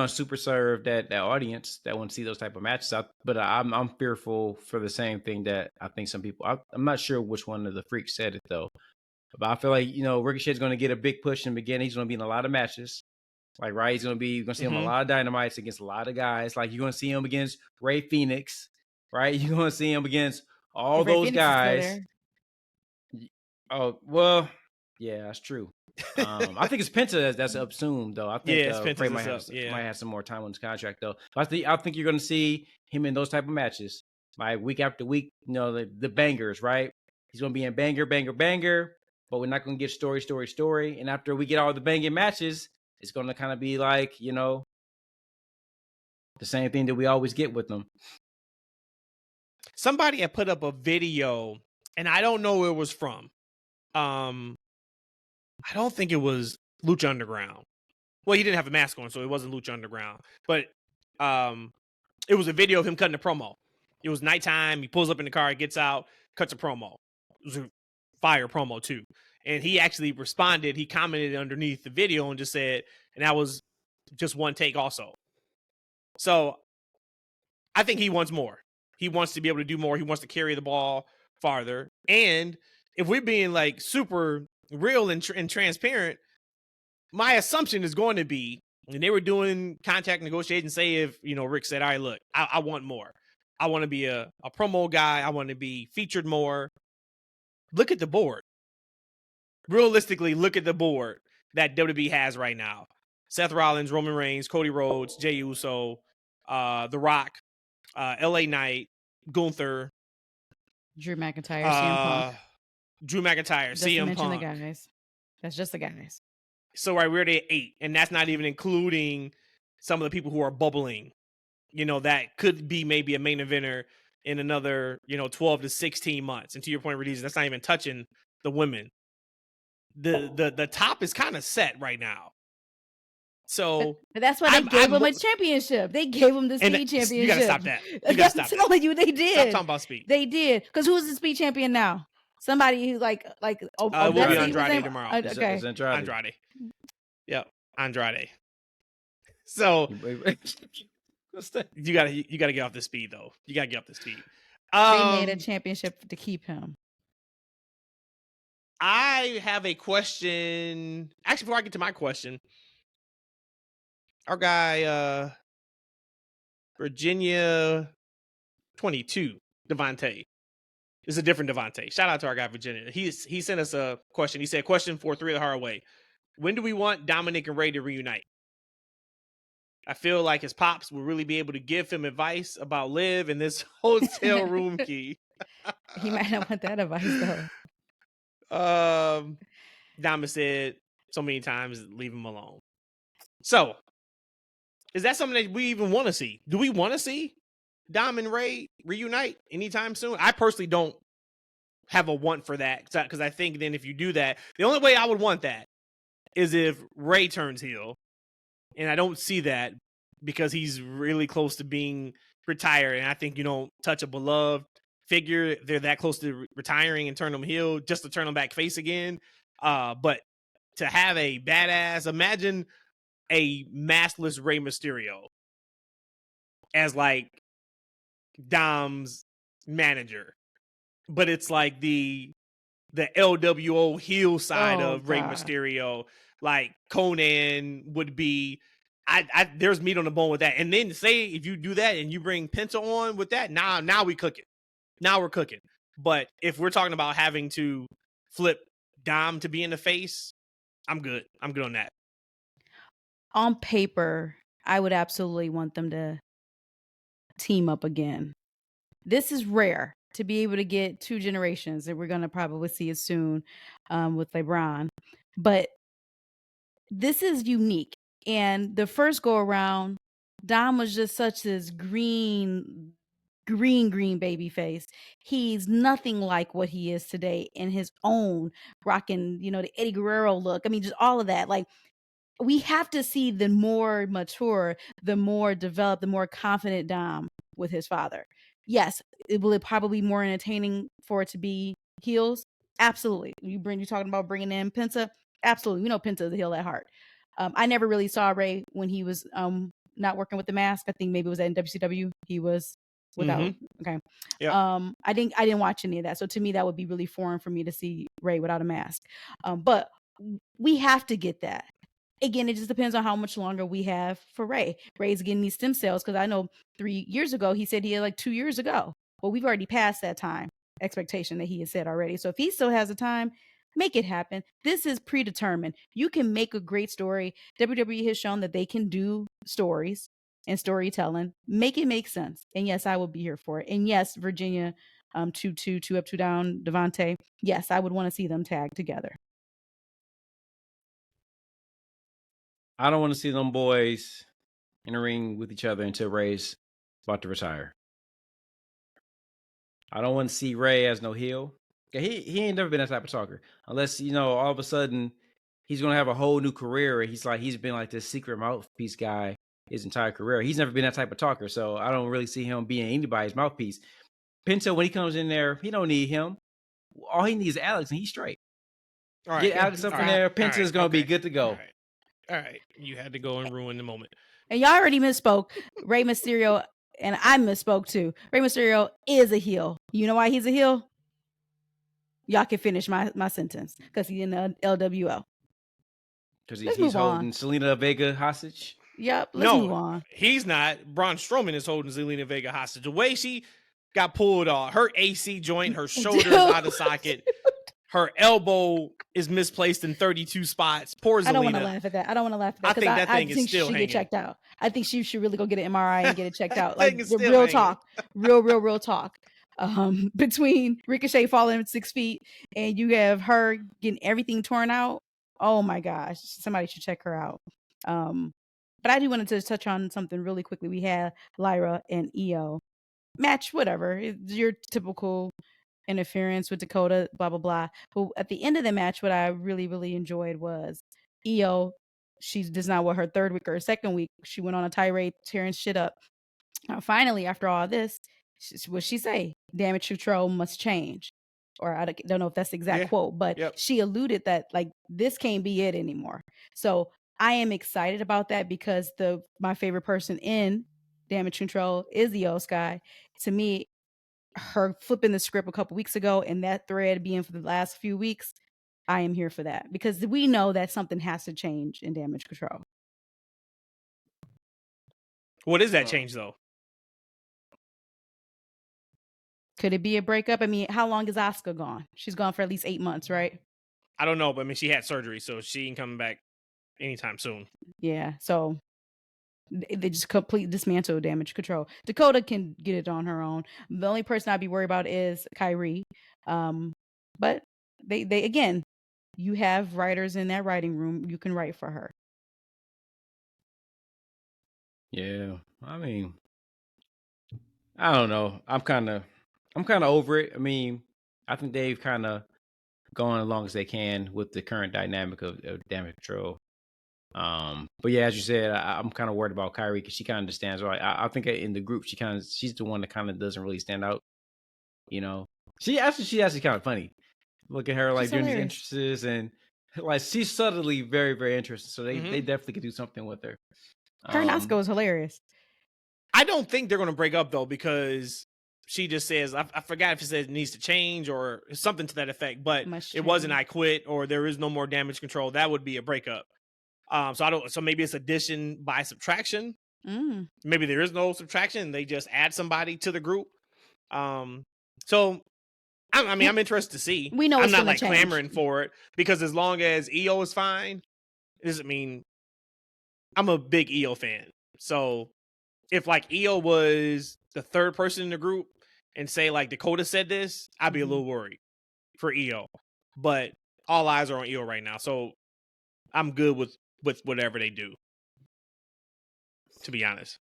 Speaker 3: super serve that audience that want to see those type of matches. But I'm fearful for the same thing that I think some people. I'm not sure which one of the freaks said it though, but I feel like Ricochet's going to get a big push in the beginning. He's going to be in a lot of matches. Like right, you're going to see him a lot of Dynamites against a lot of guys. Like you're going to see him against Rey Fenix, right? You're going to see him against all those guys. Oh well, yeah, that's true. I think it's Penta that's up soon, though. I think Rey might have some more time on his contract, though. I think you're going to see him in those type of matches, like week after week. The bangers, right? He's going to be in banger, but we're not going to get story. And after we get all the banging matches, it's going to kind of be like the same thing that we always get with them.
Speaker 1: Somebody had put up a video, and I don't know where it was from. I don't think it was Lucha Underground. Well, he didn't have a mask on, so it wasn't Lucha Underground. But it was a video of him cutting a promo. It was nighttime. He pulls up in the car, gets out, cuts a promo. It was a fire promo, too. And he actually responded. He commented underneath the video and just said, and that was just one take also. So I think he wants more. He wants to be able to do more. He wants to carry the ball farther. And if we're being like super real and transparent, my assumption is going to be, and they were doing contract negotiations, say if, Rick said, all right, look, I want more. I want to be a promo guy. I want to be featured more. Look at the board. Realistically, look at the board that WWE has right now. Seth Rollins, Roman Reigns, Cody Rhodes, Jey Uso, The Rock, LA Knight, Gunther,
Speaker 2: Drew McIntyre, CM Punk.
Speaker 1: Drew McIntyre,
Speaker 2: just
Speaker 1: CM
Speaker 2: to mention
Speaker 1: Punk.
Speaker 2: The guys. That's just the guys.
Speaker 1: So we're at 8, and that's not even including some of the people who are bubbling. That could be maybe a main eventer in another, 12 to 16 months. And to your point, Rhodesia, that's not even touching the women. The top is kind of set right now. So
Speaker 2: but that's why they gave him a championship. They gave him the speed championship. You
Speaker 1: gotta stop that. You gotta stop
Speaker 2: telling you, they did.
Speaker 1: Stop talking about speed.
Speaker 2: They did. Because who's the speed champion now? Somebody who's like
Speaker 1: will be Andrade tomorrow.
Speaker 2: Okay,
Speaker 3: it's Andrade.
Speaker 1: Yep, Andrade. So you gotta get off the speed though. You gotta get off the speed.
Speaker 2: They made a championship to keep him.
Speaker 1: I have a question. Actually, before I get to my question, our guy Virginia 22 Devontae is a different Devontae. Shout out to our guy Virginia. He sent us a question. He said, question for 3 the hard way. When do we want Dominic and Rey to reunite? I feel like his pops will really be able to give him advice about Liv and this hotel room key.
Speaker 2: He might not want that advice though.
Speaker 1: Dama said so many times, leave him alone. So, is that something that we even want to see? Do we want to see Dom and Rey reunite anytime soon? I personally don't have a want for that, because I think then if you do that, the only way I would want that is if Rey turns heel, and I don't see that because he's really close to being retired, and I think you don't touch a beloved figure, they're that close to retiring and turn them heel just to turn them back face again. But to have a badass, imagine a maskless Rey Mysterio as like Dom's manager, but it's like the LWO heel side of Rey Mysterio. Like Conan would be, there's meat on the bone with that. And then say if you do that and you bring Penta on with that, now we cooking. Now we're cooking. But if we're talking about having to flip Dom to be in the face, I'm good. I'm good on that.
Speaker 2: On paper, I would absolutely want them to team up again. This is rare to be able to get 2 generations, and we're going to probably see it soon with LeBron. But this is unique. And the first go around, Dom was just such this green baby face. He's nothing like what he is today in his own, rocking, the Eddie Guerrero look. I mean, just all of that. Like, we have to see the more mature, the more developed, the more confident Dom with his father. Yes, will it probably be more entertaining for it to be heels? Absolutely. You talking about bringing in Penta? Absolutely. We know Penta is a heel at heart. I never really saw Rey when he was not working with the mask. I think maybe it was at WCW. He was without. Mm-hmm. Okay. Yeah. I didn't watch any of that. So to me, that would be really foreign for me to see Rey without a mask. But we have to get that. Again, it just depends on how much longer we have for Rey. Rey's getting these stem cells because I know 3 years ago he said he had like 2 years ago. Well, we've already passed that time expectation that he had said already. So if he still has the time, make it happen. This is predetermined. You can make a great story. WWE has shown that they can do stories and storytelling. Make it make sense. And yes, I will be here for it. And yes, Virginia, 2 up, 2 down, Devontae. Yes, I would want to see them tag together.
Speaker 3: I don't want to see them boys in a ring with each other until Rey's about to retire. I don't want to see Rey as no heel. He ain't never been that type of talker. Unless, all of a sudden he's going to have a whole new career. He's been like this secret mouthpiece guy his entire career. He's never been that type of talker. So I don't really see him being anybody's mouthpiece. Penta, when he comes in there, he don't need him. All he needs is Alex, and he's straight. All right, get Alex up in there. Penta's going to be good to go.
Speaker 1: All right. You had to go and ruin the moment.
Speaker 2: And y'all already misspoke. Rey Mysterio and I misspoke too. Rey Mysterio is a heel. You know why he's a heel? Y'all can finish my sentence because he's in the LWO.
Speaker 3: Because he's holding Zelina Vega hostage.
Speaker 2: Yep. Let's move on.
Speaker 1: He's not. Braun Strowman is holding Zelina Vega hostage. The way she got pulled off, her AC joint, her shoulder is out of socket, her elbow is misplaced in 32 spots. Poor Zelina.
Speaker 2: I don't want to laugh at that. I think that thing is still hanging. Get checked out. I think she should really go get an MRI and get it checked out. Like the real talk, real talk. Between Ricochet falling 6 feet and you have her getting everything torn out. Oh my gosh, somebody should check her out. But I do want to touch on something really quickly. We had Lyra and Io match, whatever. It's your typical interference with Dakota, blah blah blah. But at the end of the match, what I really enjoyed was Io. She does not what her third week or second week. She went on a tirade, tearing shit up. Now, finally, after all this, what she say? Damage control must change. Or I don't know if that's the exact quote, but she alluded that like this can't be it anymore. So I am excited about that because my favorite person in Damage Control is the old Sky. To me, her flipping the script a couple weeks ago and that thread being for the last few weeks, I am here for that because we know that something has to change in Damage Control.
Speaker 1: What is that change though?
Speaker 2: Could it be a breakup? I mean, how long is Asuka gone? She's gone for at least 8 months, right?
Speaker 1: I don't know, but I mean, she had surgery, so she ain't coming back anytime soon.
Speaker 2: Yeah, so they just completely dismantle Damage Control. Dakota can get it on her own. The only person I'd be worried about is Kyrie. But they again, you have writers in that writing room. You can write for her.
Speaker 3: Yeah, I mean, I don't know. I'm kind of over it. I mean, I think they've kind of gone as long as they can with the current dynamic of Damage Control. But yeah, as you said, I'm kind of worried about Kyrie because she kind of understands. Right, I think in the group she's the one that kind of doesn't really stand out. You know, she's actually kind of funny. Look at her like doing these interests and like she's subtly very, very interesting. So they definitely could do something with her.
Speaker 2: Her and Asuka was hilarious.
Speaker 1: I don't think they're going to break up though because she just says, I forgot if she says it needs to change or something to that effect, but it wasn't I quit or there is no more Damage Control. That would be a breakup. So maybe it's addition by subtraction. Maybe there is no subtraction. They just add somebody to the group. So I'm interested to see.
Speaker 2: We know
Speaker 1: I'm not like clamoring for it because as long as Io is fine, I'm a big Io fan. So if like Io was the third person in the group and say like Dakota said this, I'd be a little worried for Io. But all eyes are on Io right now. So I'm good with whatever they do, to be honest.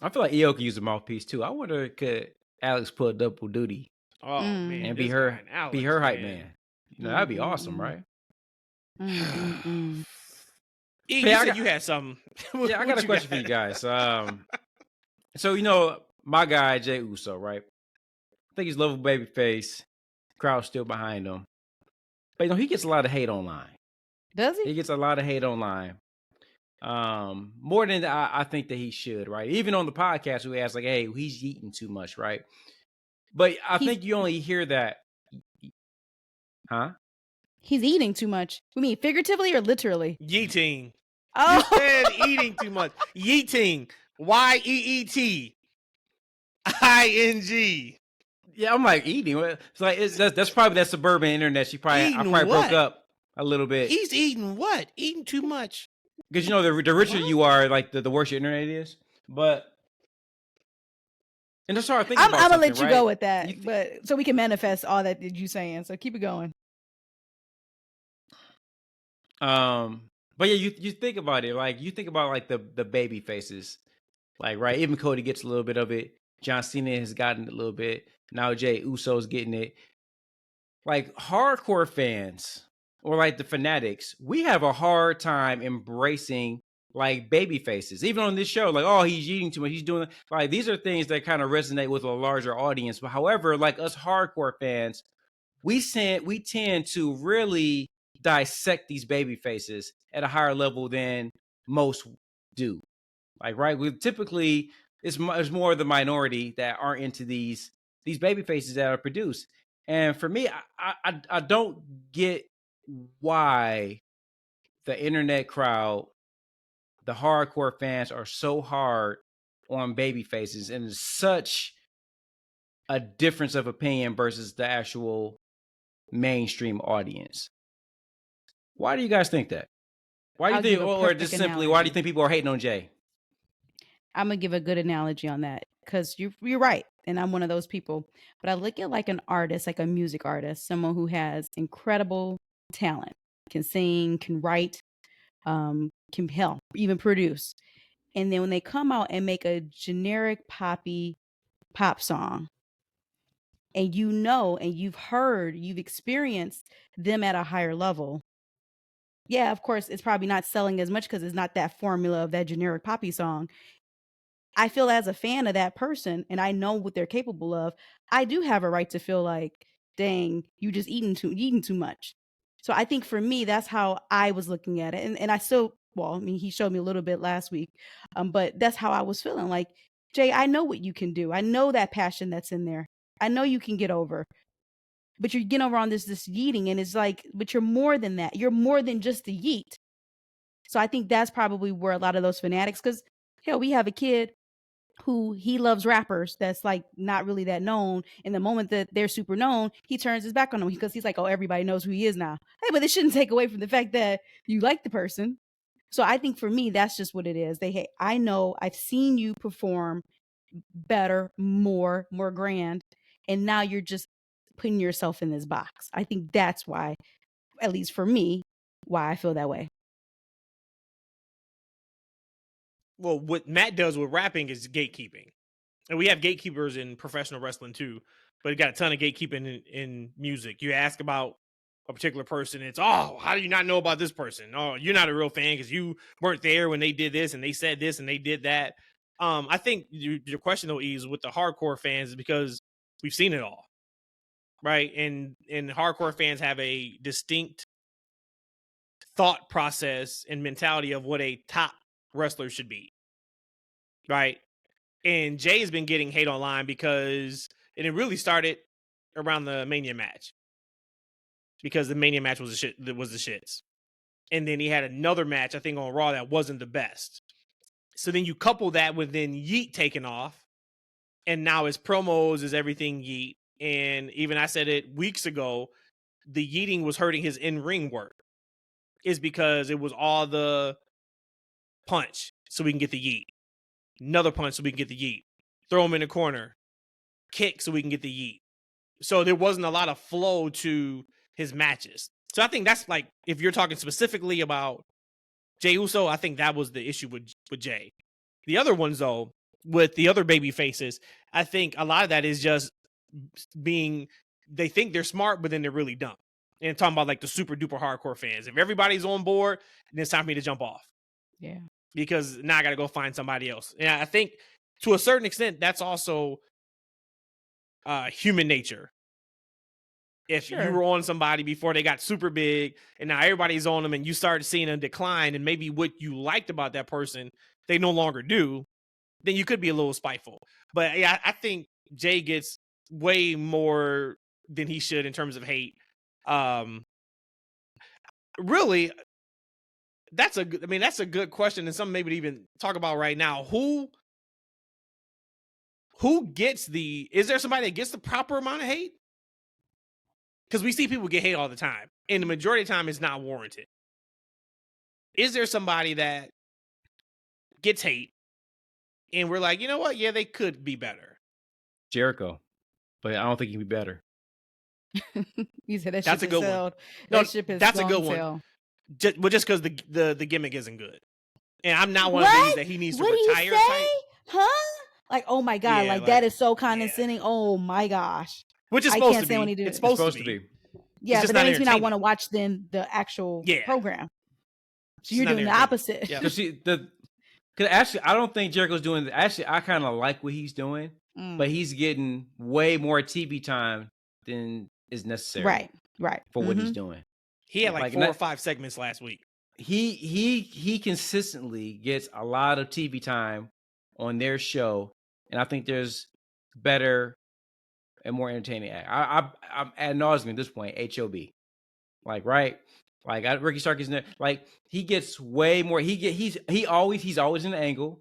Speaker 3: I feel like Io could use a mouthpiece too. I wonder could Alex pull a double duty?
Speaker 1: Oh man,
Speaker 3: and be her hype man. You know, that'd be awesome, right?
Speaker 1: You said you had something.
Speaker 3: Yeah, I got a question for you guys. So you know my guy Jey Uso, right? I think he's lovable babyface. Crowd's still behind him, but you know he gets a lot of hate online.
Speaker 2: Does he?
Speaker 3: He gets a lot of hate online. More than I think that he should, right? Even on the podcast, we asked like, "Hey, he's eating too much," right? But I think you only hear that, huh?
Speaker 2: He's eating too much. We mean figuratively or literally?
Speaker 1: Yeeting.
Speaker 2: Oh,
Speaker 1: you said eating too much. Yeeting. YEETING.
Speaker 3: Yeah, I'm like eating. It's like that's probably that suburban internet. I probably broke up a little bit.
Speaker 1: He's eating what? Eating too much.
Speaker 3: Because you know the richer you are, like the worse your internet is. But and that's how I think. I'm
Speaker 2: gonna let you go with that, but so we can manifest all that you're saying. So keep it going.
Speaker 3: But yeah, you think about it, like you think about like the baby faces, like right. Even Cody gets a little bit of it. John Cena has gotten a little bit. Now Jey Uso's getting it. Like hardcore fans or like the fanatics, we have a hard time embracing like baby faces. Even on this show, like, oh, he's eating too much. He's doing like these are things that kind of resonate with a larger audience. But however, like us hardcore fans, we tend to really dissect these baby faces at a higher level than most do. Like, right, we typically it's more the minority that aren't into these baby faces that are produced. And for me, I don't get why the internet crowd, the hardcore fans, are so hard on baby faces, and it's such a difference of opinion versus the actual mainstream audience. Why do you guys think that? Why do you think, or just simply, why do you think people are hating on Jay?
Speaker 2: I'm gonna give a good analogy on that because you're right, and I'm one of those people. But I look at like an artist, like a music artist, someone who has incredible talent, can sing, can write, can even produce. And then when they come out and make a generic poppy pop song, and and you've heard, you've experienced them at a higher level. Yeah, of course, it's probably not selling as much because it's not that formula of that generic poppy song. I feel as a fan of that person, and I know what they're capable of, I do have a right to feel like, dang, you just eating too much. So I think for me, that's how I was looking at it. And I still, well, I mean, he showed me a little bit last week, but that's how I was feeling. Like, Jay, I know what you can do. I know that passion that's in there. I know you can get over. But you're getting over on this yeeting, and it's like, but you're more than that. You're more than just the yeet. So I think that's probably where a lot of those fanatics, because hell, we have a kid who he loves rappers that's like not really that known. And the moment that they're super known, he turns his back on them because he's like, oh, everybody knows who he is now. Hey, but it shouldn't take away from the fact that you like the person. So I think for me, that's just what it is. I know, I've seen you perform better, more grand, and now you're just putting yourself in this box. I think that's why, at least for me, why I feel that way.
Speaker 1: Well, what Matt does with rapping is gatekeeping. And we have gatekeepers in professional wrestling too, but you got a ton of gatekeeping in music. You ask about a particular person, it's, oh, how do you not know about this person? Oh, you're not a real fan because you weren't there when they did this and they said this and they did that. I think your question though, is with the hardcore fans, is because we've seen it all, right? And hardcore fans have a distinct thought process and mentality of what a top wrestler should be, right? And Jay has been getting hate online because, and it really started around the Mania match, because the Mania match was the shits. And then he had another match, I think, on Raw that wasn't the best. So then you couple that with then Yeet taking off, and now his promos is everything Yeet. And even I said it weeks ago, the yeeting was hurting his in-ring work, is because it was all the punch so we can get the yeet, another punch so we can get the yeet, throw him in the corner, kick so we can get the yeet. So there wasn't a lot of flow to his matches. So I think that's like, if you're talking specifically about Jey Uso, I think that was the issue with Jay. The other ones, though, with the other baby faces, I think a lot of that is just being, they think they're smart, but then they're really dumb. And talking about like the super duper hardcore fans. If everybody's on board, then it's time for me to jump off.
Speaker 2: Yeah.
Speaker 1: Because now I got to go find somebody else. And I think to a certain extent, that's also human nature. If you were on somebody before they got super big and now everybody's on them and you started seeing a decline and maybe what you liked about that person, they no longer do, then you could be a little spiteful. But yeah, I think Jay gets way more than he should in terms of hate. Really, that's a good question, and something maybe to even talk about right now. Who gets is there somebody that gets the proper amount of hate? Because we see people get hate all the time, and the majority of the time it's not warranted. Is there somebody that gets hate and we're like, you know what? Yeah, they could be better.
Speaker 3: Jericho, but I don't think he can be better.
Speaker 2: You said that's a good one.
Speaker 1: No, that's a good one. Just because the gimmick isn't good, and I'm not one of these that he needs to retire. Type.
Speaker 2: Huh? Like, oh my god, like that is so condescending. Yeah. Oh my gosh.
Speaker 1: Which is supposed to be. When he it's supposed to be.
Speaker 2: Yeah, but that makes me not want to watch then the actual program. So you're doing the opposite.
Speaker 3: Yeah. Because actually, I don't think Jericho's doing. Actually, I kind of like what he's doing, but he's getting way more TV time than is necessary.
Speaker 2: Right.
Speaker 3: For what he's doing.
Speaker 1: He had like 4 or 5 segments last week.
Speaker 3: He consistently gets a lot of TV time on their show, and I think there's better and more entertaining act. I'm ad nauseum at this point. HOB, like right, like Ricky Stark is in there. Like he gets way more. He's always in the angle.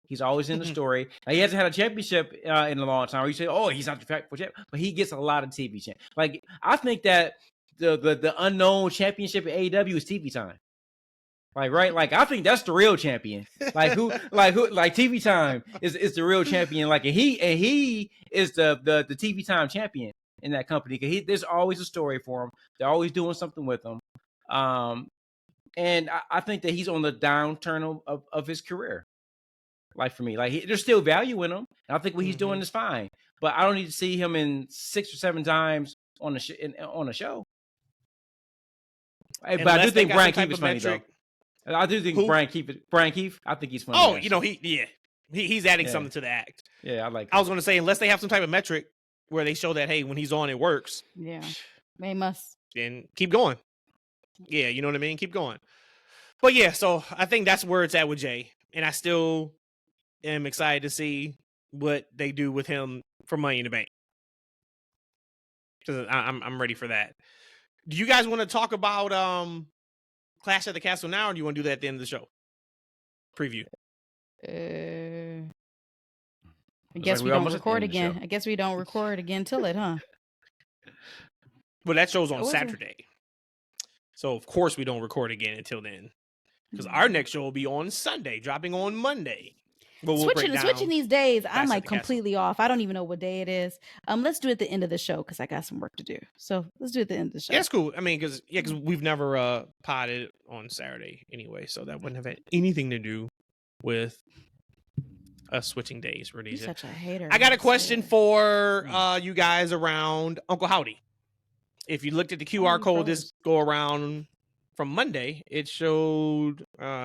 Speaker 3: He's always in the story. Now, he hasn't had a championship in a long time. Or you say, oh, he's not the fact for champ, but he gets a lot of TV champ. Like I think that the unknown championship at AEW is TV time. Like right, like I think that's the real champion. Like who TV time is the real champion. Like and he is the TV time champion in that company because there's always a story for him. They're always doing something with him. And I think that he's on the downturn of his career. Like for me, like there's still value in him. And I think what he's doing is fine, but I don't need to see him in 6 or 7 times on a show. But I do think Brian Keefe is funny though. I do think Brian Keefe. I think he's funny.
Speaker 1: Oh, he's adding something to the act.
Speaker 3: Yeah, I like.
Speaker 1: I was going to say unless they have some type of metric where they show that hey, when he's on, it works.
Speaker 2: Yeah, they must.
Speaker 1: Then keep going. Yeah, you know what I mean. Keep going. But yeah, so I think that's where it's at with Jay, and I still am excited to see what they do with him for Money in the Bank because I'm ready for that. Do you guys want to talk about Clash at the Castle now, or do you want to do that at the end of the show? Preview.
Speaker 2: I guess we don't record again. I guess we don't record again till it, huh?
Speaker 1: Well, that show's on Saturday. So, of course, we don't record again until then. Because our next show will be on Sunday, dropping on Monday. But
Speaker 2: switching these days, I'm like completely off. I don't even know what day it is. Let's do it at the end of the show because I got some work to do. So let's do it at the end of the show.
Speaker 1: Yeah, it's cool. I mean, because we've never potted on Saturday anyway, so that wouldn't have had anything to do with us switching days.
Speaker 2: You're such a hater.
Speaker 1: I got a question for you guys around Uncle Howdy. If you looked at the QR code this go around from Monday, it showed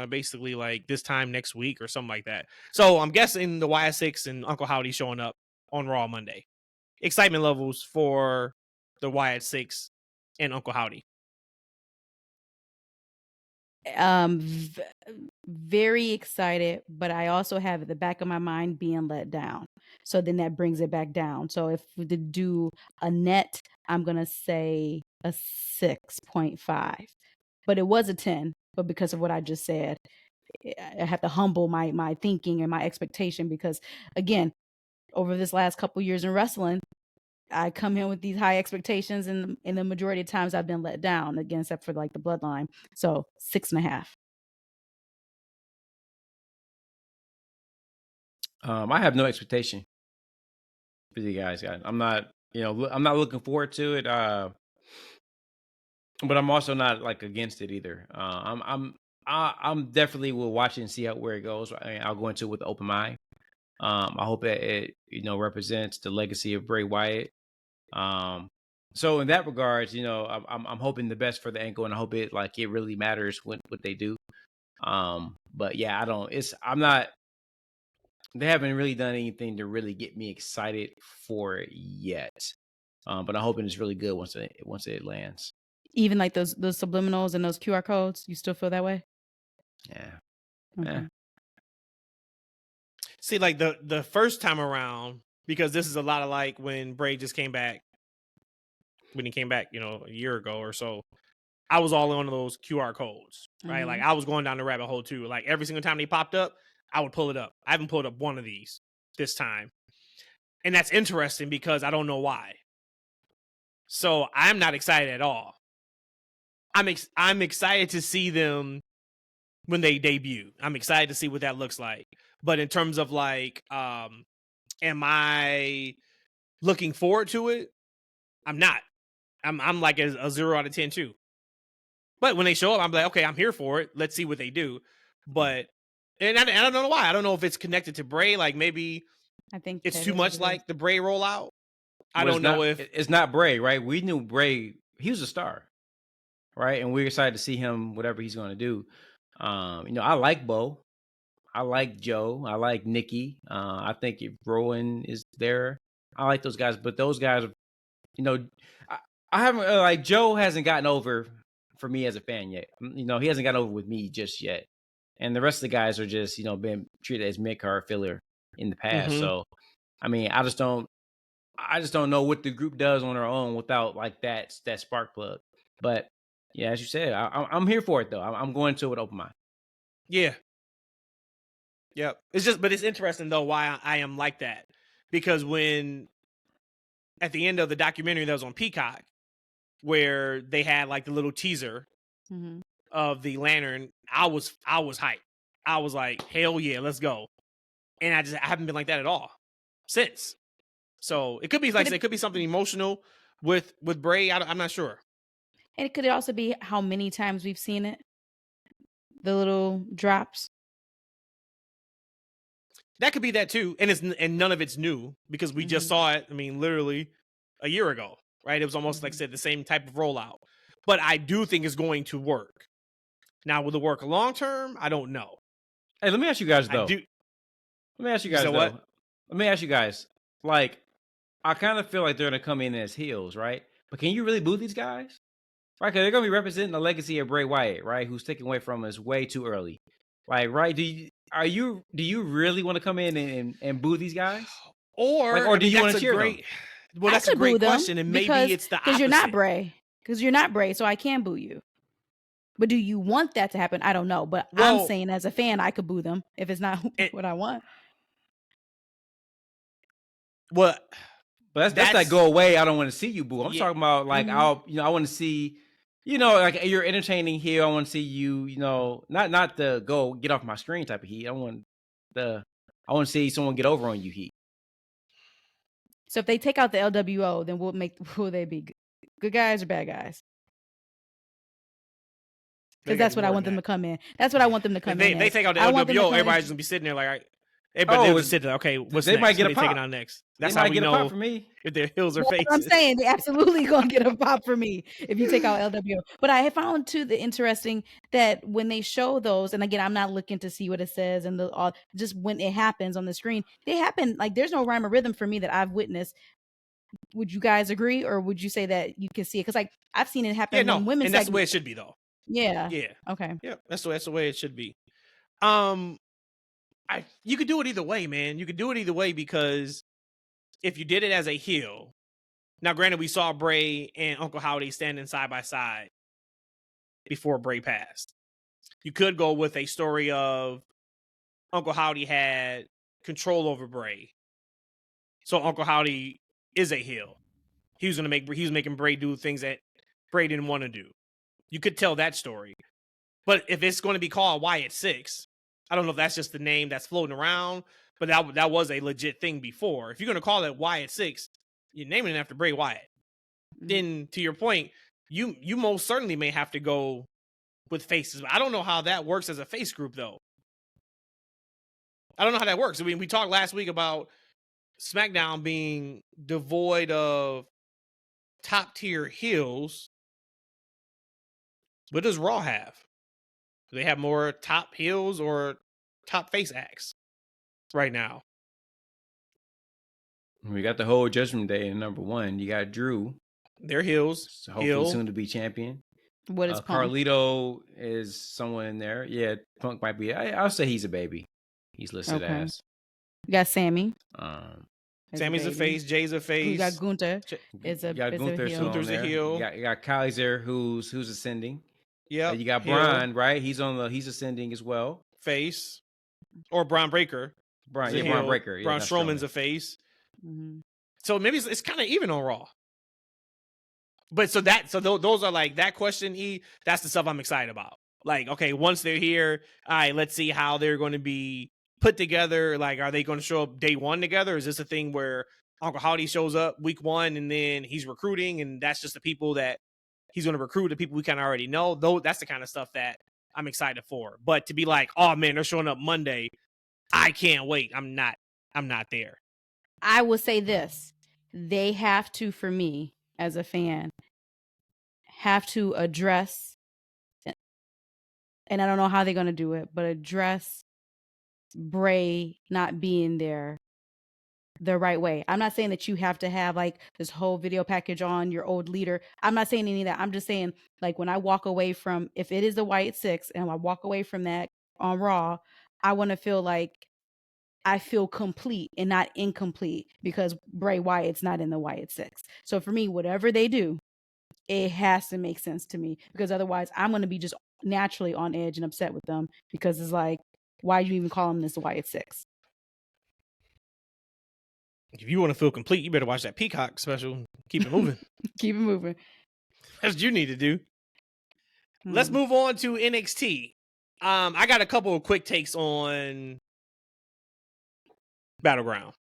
Speaker 1: basically like this time next week or something like that. So I'm guessing the YS6 and Uncle Howdy showing up on Raw Monday. Excitement levels for the YS6 and Uncle Howdy.
Speaker 2: Very excited, but I also have at the back of my mind being let down. So then that brings it back down. So if we did do a net, I'm going to say a 6.5. But it was a 10. But because of what I just said, I have to humble my thinking and my expectation because, again, over this last couple years in wrestling, I come in with these high expectations, and in the majority of times I've been let down, again, except for like the bloodline. So 6.5.
Speaker 3: I have no expectation for you guys. I'm not looking forward to it. But I'm also not like against it either. I'm definitely will watch it and see where it goes. I'll go into it with an open mind. I hope that it represents the legacy of Bray Wyatt. So in that regards, I'm hoping the best for the ankle, and I hope it really matters what they do. But yeah, I'm not. They haven't really done anything to really get me excited for it yet. But I'm hoping it's really good once it lands.
Speaker 2: Even like those subliminals and those QR codes, you still feel that way?
Speaker 3: Yeah.
Speaker 2: Okay.
Speaker 3: Yeah.
Speaker 1: See, like the first time around, because this is a lot of like when Bray just came back. When he came back, a year ago or so, I was all on those QR codes, right?
Speaker 2: Mm-hmm.
Speaker 1: Like I was going down the rabbit hole too. Like every single time they popped up, I would pull it up. I haven't pulled up one of these this time. And that's interesting because I don't know why. So I'm not excited at all. I'm excited to see them when they debut. I'm excited to see what that looks like. But in terms of like, am I looking forward to it? I'm not. I'm like a 0 out of 10 too. But when they show up, I'm like, okay, I'm here for it. Let's see what they do. But and I don't know why. I don't know if it's connected to Bray. Like maybe
Speaker 2: I think
Speaker 1: it's too much like the Bray rollout. I don't know if
Speaker 3: it's not Bray, right? We knew Bray. He was a star, right? And we're excited to see him, whatever he's going to do. I like Bo. I like Joe. I like Nikki. I think if Rowan is there, I like those guys. But those guys, I haven't Joe hasn't gotten over for me as a fan yet. He hasn't gotten over with me just yet. And the rest of the guys are just, being treated as mid-card filler in the past. So, I mean, I just don't know what the group does on their own without like that spark plug. But yeah, as you said, I'm here for it though. I'm going to it with open mind.
Speaker 1: Yeah. Yep. But it's interesting though why I am like that, because when at the end of the documentary that was on Peacock, where they had like the little teaser of the lantern, I was hyped. I was like, hell yeah, let's go. And I haven't been like that at all since. So it could be like it could be something emotional with Bray. I'm not sure.
Speaker 2: And it could also be how many times we've seen it. The little drops.
Speaker 1: That could be that too, and none of it's new because we just saw it. I mean, literally a year ago, right? It was almost like I said the same type of rollout. But I do think it's going to work. Now, will it work long term? I don't know.
Speaker 3: Hey, let me ask you guys though. Let me ask you guys though. What? Let me ask you guys. Like, I kind of feel like they're gonna come in as heels, right? But can you really boo these guys? Right, because they're gonna be representing the legacy of Bray Wyatt, right? Who's taken away from us way too early. Like, right? Do you really want to come in and boo these guys? Or do you want to cheer them?
Speaker 1: Well, that's a great question, and maybe it's the opposite.
Speaker 2: Because you're not Bray. Because you're not Bray, so I can boo you. But do you want that to happen? I don't know. But I'm saying as a fan, I could boo them if it's not what I want.
Speaker 1: What?
Speaker 3: But that's like go away. I don't want to see you boo. I'm talking about like I want to see, like you're entertaining here. I want to see you, not the go get off my screen type of heat. I want to see someone get over on you heat.
Speaker 2: So if they take out the LWO, then will they be good guys or bad guys? Because that's what I want them to come in. That's what I want them to come in.
Speaker 1: They take out the LWO, everybody's gonna be sitting there like, everybody just sit there. Okay, what's next?
Speaker 3: Might get a pop.
Speaker 1: Taking on next. That's how we know
Speaker 3: for me.
Speaker 1: if their heels or faces.
Speaker 2: I'm saying they absolutely gonna get a pop for me if you take out LWO. But I found too the interesting that when they show those, and again, I'm not looking to see what it says and just when it happens on the screen, they happen like there's no rhyme or rhythm for me that I've witnessed. Would you guys agree, or would you say that you can see it? Because like I've seen it happen in women's,
Speaker 1: and that's the way it should be, though.
Speaker 2: Yeah.
Speaker 1: Okay. Yeah, that's the way it should be. You could do it either way, man. You could do it either way because if you did it as a heel, now granted we saw Bray and Uncle Howdy standing side by side before Bray passed. You could go with a story of Uncle Howdy had control over Bray, so Uncle Howdy is a heel. He was making Bray do things that Bray didn't want to do. You could tell that story. But if it's going to be called Wyatt 6, I don't know if that's just the name that's floating around, but that was a legit thing before. If you're going to call it Wyatt 6, you're naming it after Bray Wyatt. Then, to your point, you most certainly may have to go with faces. I don't know how that works as a face group, though. I don't know how that works. I mean, we talked last week about SmackDown being devoid of top-tier heels. What does Raw have? Do they have more top heels or top face acts right now?
Speaker 3: We got the whole Judgment Day in number 1. You got Drew.
Speaker 1: They're heels.
Speaker 3: So hopefully soon to be champion.
Speaker 2: What is Punk?
Speaker 3: Carlito is someone in there. Yeah, Punk might be. I'll say he's a baby. He's listed as.
Speaker 2: You got Sammy.
Speaker 1: Sammy's a face. Jay's a face.
Speaker 2: You got Gunther.
Speaker 1: Gunther's a heel.
Speaker 3: You got Kaiser, who's ascending.
Speaker 1: Yeah.
Speaker 3: You got Braun, right? He's ascending as well.
Speaker 1: Face. Or Braun Breaker.
Speaker 3: Braun Breaker.
Speaker 1: Braun Strowman's a face. Mm-hmm. So maybe it's kind of even on Raw. But so those are like that question. That's the stuff I'm excited about. Like, okay, once they're here, all right, let's see how they're going to be put together. Like, are they going to show up day one together? Or is this a thing where Uncle Howdy shows up week 1 and then he's recruiting and that's just the people that he's going to recruit, the people we kind of already know? Though that's the kind of stuff that I'm excited for. But to be like, oh man, they're showing up Monday, I can't wait. I'm not there.
Speaker 2: I will say this. They have to, for me as a fan, have to address, and I don't know how they're going to do it, but address Bray not being there the right way. I'm not saying that you have to have like this whole video package on your old leader. I'm not saying any of that. I'm just saying like when I walk away from, if it is the Wyatt 6 and I walk away from that on Raw, I want to feel like I feel complete and not incomplete because Bray Wyatt's not in the Wyatt Six. So for me, whatever they do, it has to make sense to me, because otherwise I'm going to be just naturally on edge and upset with them, because it's like, why do you even call them this the Wyatt Six?
Speaker 1: If you want to feel complete, you better watch that Peacock special. Keep it moving.
Speaker 2: Keep it moving.
Speaker 1: That's what you need to do. Let's move on to NXT. I got a couple of quick takes on Battleground.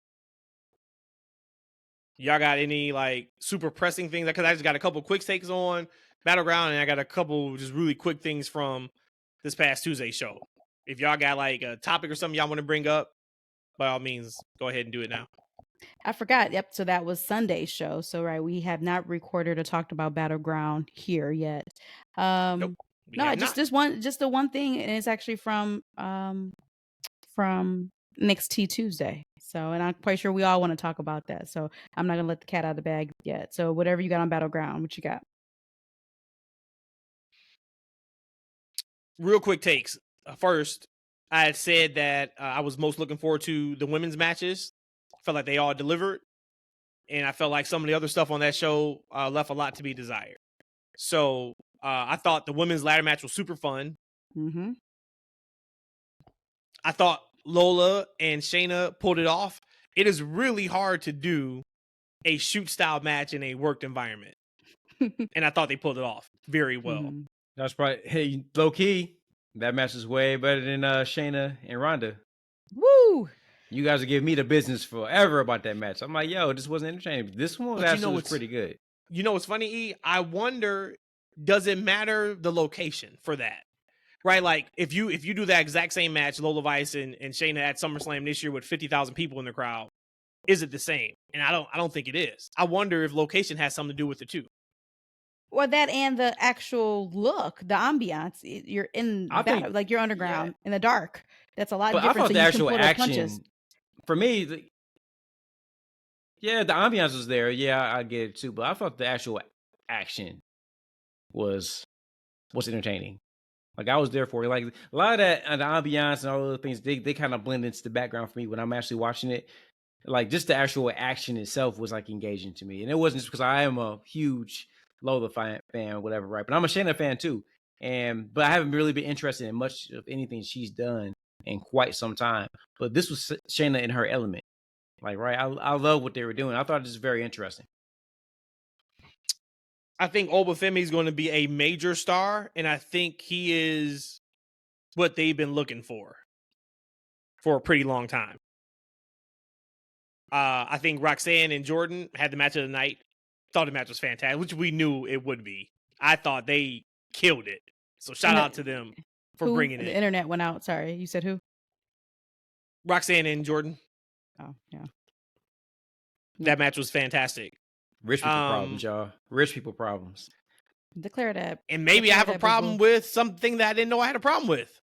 Speaker 1: Y'all got any like super pressing things? Because I just got a couple quick takes on Battleground, and I got a couple just really quick things from this past Tuesday show. If y'all got like a topic or something y'all want to bring up, by all means, go ahead and do it now.
Speaker 2: I forgot. Yep. So that was Sunday's show. So right, we have not recorded or talked about Battleground here yet.
Speaker 1: Nope,
Speaker 2: no, just the one thing, and it's actually from NXT Tuesday. So, and I'm quite sure we all want to talk about that. So I'm not gonna let the cat out of the bag yet. So whatever you got on Battleground, what you got?
Speaker 1: Real quick takes. First, I had said that I was most looking forward to the women's matches. Felt like they all delivered, and I felt like some of the other stuff on that show left a lot to be desired. So I thought the women's ladder match was super fun.
Speaker 2: Mm-hmm.
Speaker 1: I thought Lola and Shayna pulled it off. It is really hard to do a shoot style match in a worked environment, and I thought they pulled it off very well.
Speaker 2: Mm-hmm.
Speaker 3: That's probably, hey, low key, that match is way better than Shayna and Ronda.
Speaker 2: Woo!
Speaker 3: You guys are giving me the business forever about that match. I'm like, yo, this wasn't entertaining. This one was pretty good.
Speaker 1: You know what's funny, E? I wonder, does it matter the location for that? Right? Like, if you do that exact same match, Lola Vice and Shayna at SummerSlam this year with 50,000 people in the crowd, is it the same? And I don't think it is. I wonder if location has something to do with it too.
Speaker 2: Well, that and the actual look, the ambiance. You're in battle, like you're underground in the dark. That's a lot different.
Speaker 3: I thought
Speaker 2: so
Speaker 3: the
Speaker 2: you
Speaker 3: actual
Speaker 2: can pull
Speaker 3: action,
Speaker 2: punches.
Speaker 3: For me, the ambiance was there. Yeah, I get it too. But I thought the actual action was entertaining. Like, I was there for it. Like, a lot of that, the ambiance and all the things, they kind of blend into the background for me when I'm actually watching it. Like, just the actual action itself was like engaging to me, and it wasn't just because I am a huge Lola fan or whatever, right? But I'm a Shayna fan too, but I haven't really been interested in much of anything she's done in quite some time. But this was Shayna in her element, like, right? I love what they were doing. I thought it was very interesting.
Speaker 1: I think Obafemi is going to be a major star, and I think he is what they've been looking for a pretty long time. I think Roxanne and Jordan had the match of the night. Thought the match was fantastic, which we knew it would be. I thought they killed it. So shout out to them for bringing it.
Speaker 2: The internet went out. Sorry, you said who?
Speaker 1: Roxanne and Jordan.
Speaker 2: Oh, yeah.
Speaker 1: That match was fantastic.
Speaker 3: Rich people problems, y'all. Rich people problems.
Speaker 2: Declare that.
Speaker 1: And maybe I have a problem with something that I didn't know I had a problem with.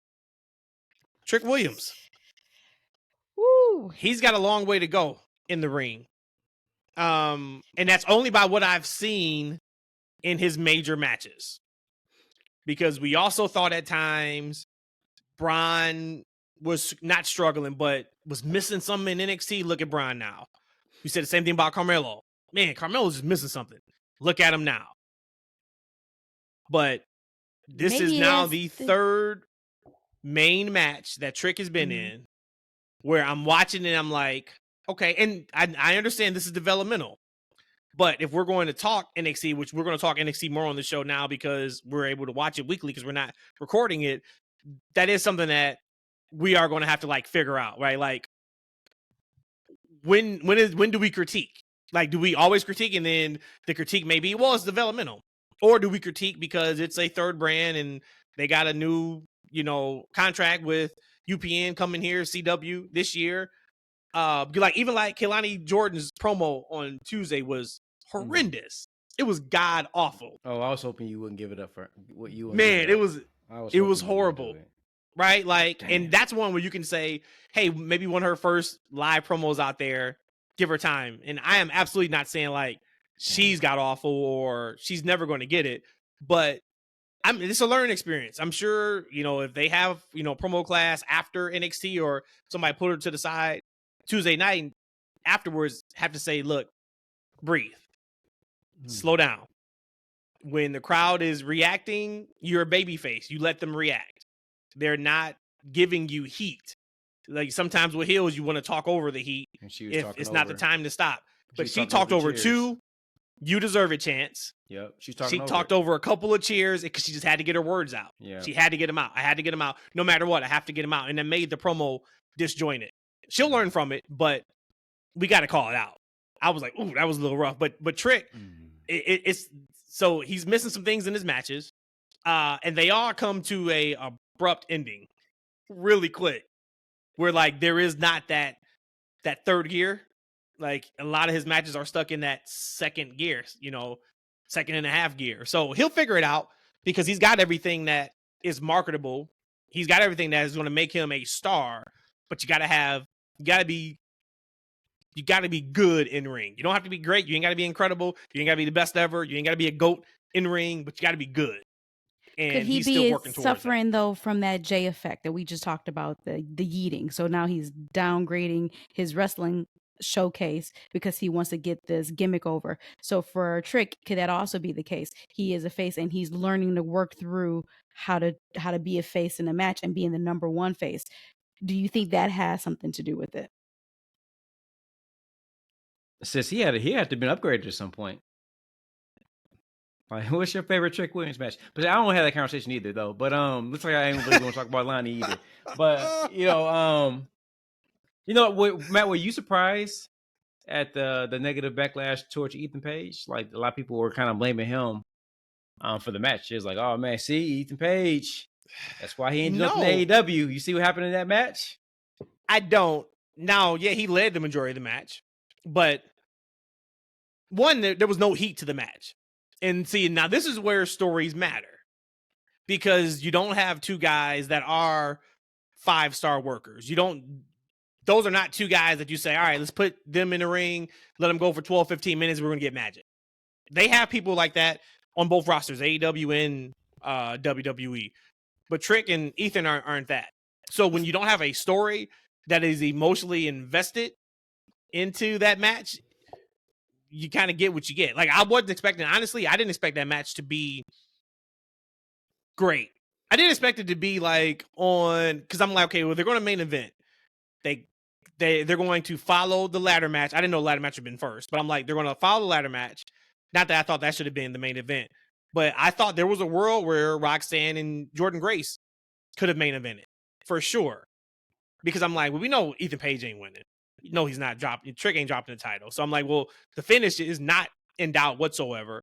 Speaker 1: Trick Williams.
Speaker 2: Woo!
Speaker 1: He's got a long way to go in the ring. And that's only by what I've seen in his major matches. Because we also thought at times Braun was not struggling, but was missing something in NXT. Look at Braun now. We said the same thing about Carmelo. Man, Carmelo's just missing something. Look at him now. But this is now the third main match that Trick has been in where I'm watching and I'm like, okay, and I understand this is developmental. But if we're going to talk NXT, which we're going to talk NXT more on the show now because we're able to watch it weekly because we're not recording it, that is something that we are going to have to like figure out, right? Like, when do we critique? Like, do we always critique and then the critique may be, well, it's developmental? Or do we critique because it's a third brand and they got a new, contract with UPN coming here, CW this year? Even Kehlani Jordan's promo on Tuesday was horrendous. It was god awful.
Speaker 3: Oh, I was hoping you wouldn't give it up for what you.
Speaker 1: Man, it was horrible, right? Like, damn. And that's one where you can say, hey, maybe one of her first live promos out there, give her time. And I am absolutely not saying like she's got awful or she's never going to get it, but it's a learning experience. I'm sure, if they have, promo class after NXT or somebody put her to the side Tuesday night and afterwards have to say, look, breathe, slow down. When the crowd is reacting, you're a babyface. You let them react. They're not giving you heat. Like sometimes with heels, you want to talk over the heat if it's not the time to stop. But she talked over 2 "You deserve it" chants.
Speaker 3: Yep, she
Speaker 1: talked over a couple of cheers because she just had to get her words out. Yeah, she had to get them out. I had to get them out. No matter what, I have to get them out. And that made the promo disjointed. She'll learn from it, but we got to call it out. I was like, ooh, that was a little rough. But Trick, it's so he's missing some things in his matches, and they all come to a abrupt ending, really quick. Where like there is not that third gear. Like a lot of his matches are stuck in that second gear, second and a half gear. So he'll figure it out because he's got everything that is marketable. He's got everything that is going to make him a star, but you got to be good in ring. You don't have to be great. You ain't got to be incredible. You ain't got to be the best ever. You ain't got to be a GOAT in ring, but you got to be good. And
Speaker 2: could he be suffering though from that J effect that we just talked about, the yeeting? So now he's downgrading his wrestling showcase because he wants to get this gimmick over. So for Trick, could that also be the case? He is a face and he's learning to work through how to be a face in a match and being the number one face. Do you think that has something to do with it?
Speaker 3: Since he had to have been upgraded at some point. Like, what's your favorite Trick Williams match? But I don't have that conversation either, though. But looks like I ain't really going to talk about Lonnie either. But Matt, were you surprised at the negative backlash towards Ethan Page? Like a lot of people were kind of blaming him for the match. It's like, oh man, see Ethan Page, that's why he ended up in AEW. You see what happened in that match?
Speaker 1: I don't. Now, yeah, he led the majority of the match, but one, there was no heat to the match. And see, now this is where stories matter because you don't have 2 guys that are 5-star workers. Those are not 2 guys that you say, all right, let's put them in the ring, let them go for 12, 15 minutes. We're going to get magic. They have people like that on both rosters, AEW and WWE. But Trick and Ethan aren't that. So when you don't have a story that is emotionally invested into that match, you kind of get what you get. Like I wasn't expecting, honestly, I didn't expect that match to be great. I didn't expect it to be like because I'm like, okay, well, they're going to main event. They're going to follow the ladder match. I didn't know ladder match had been first, but I'm like, they're going to follow the ladder match. Not that I thought that should have been the main event, but I thought there was a world where Roxanne and Jordan Grace could have main evented for sure. Because I'm like, well, we know Ethan Page ain't winning. No, he's not dropping. Trick ain't dropping the title. So I'm like, well, the finish is not in doubt whatsoever.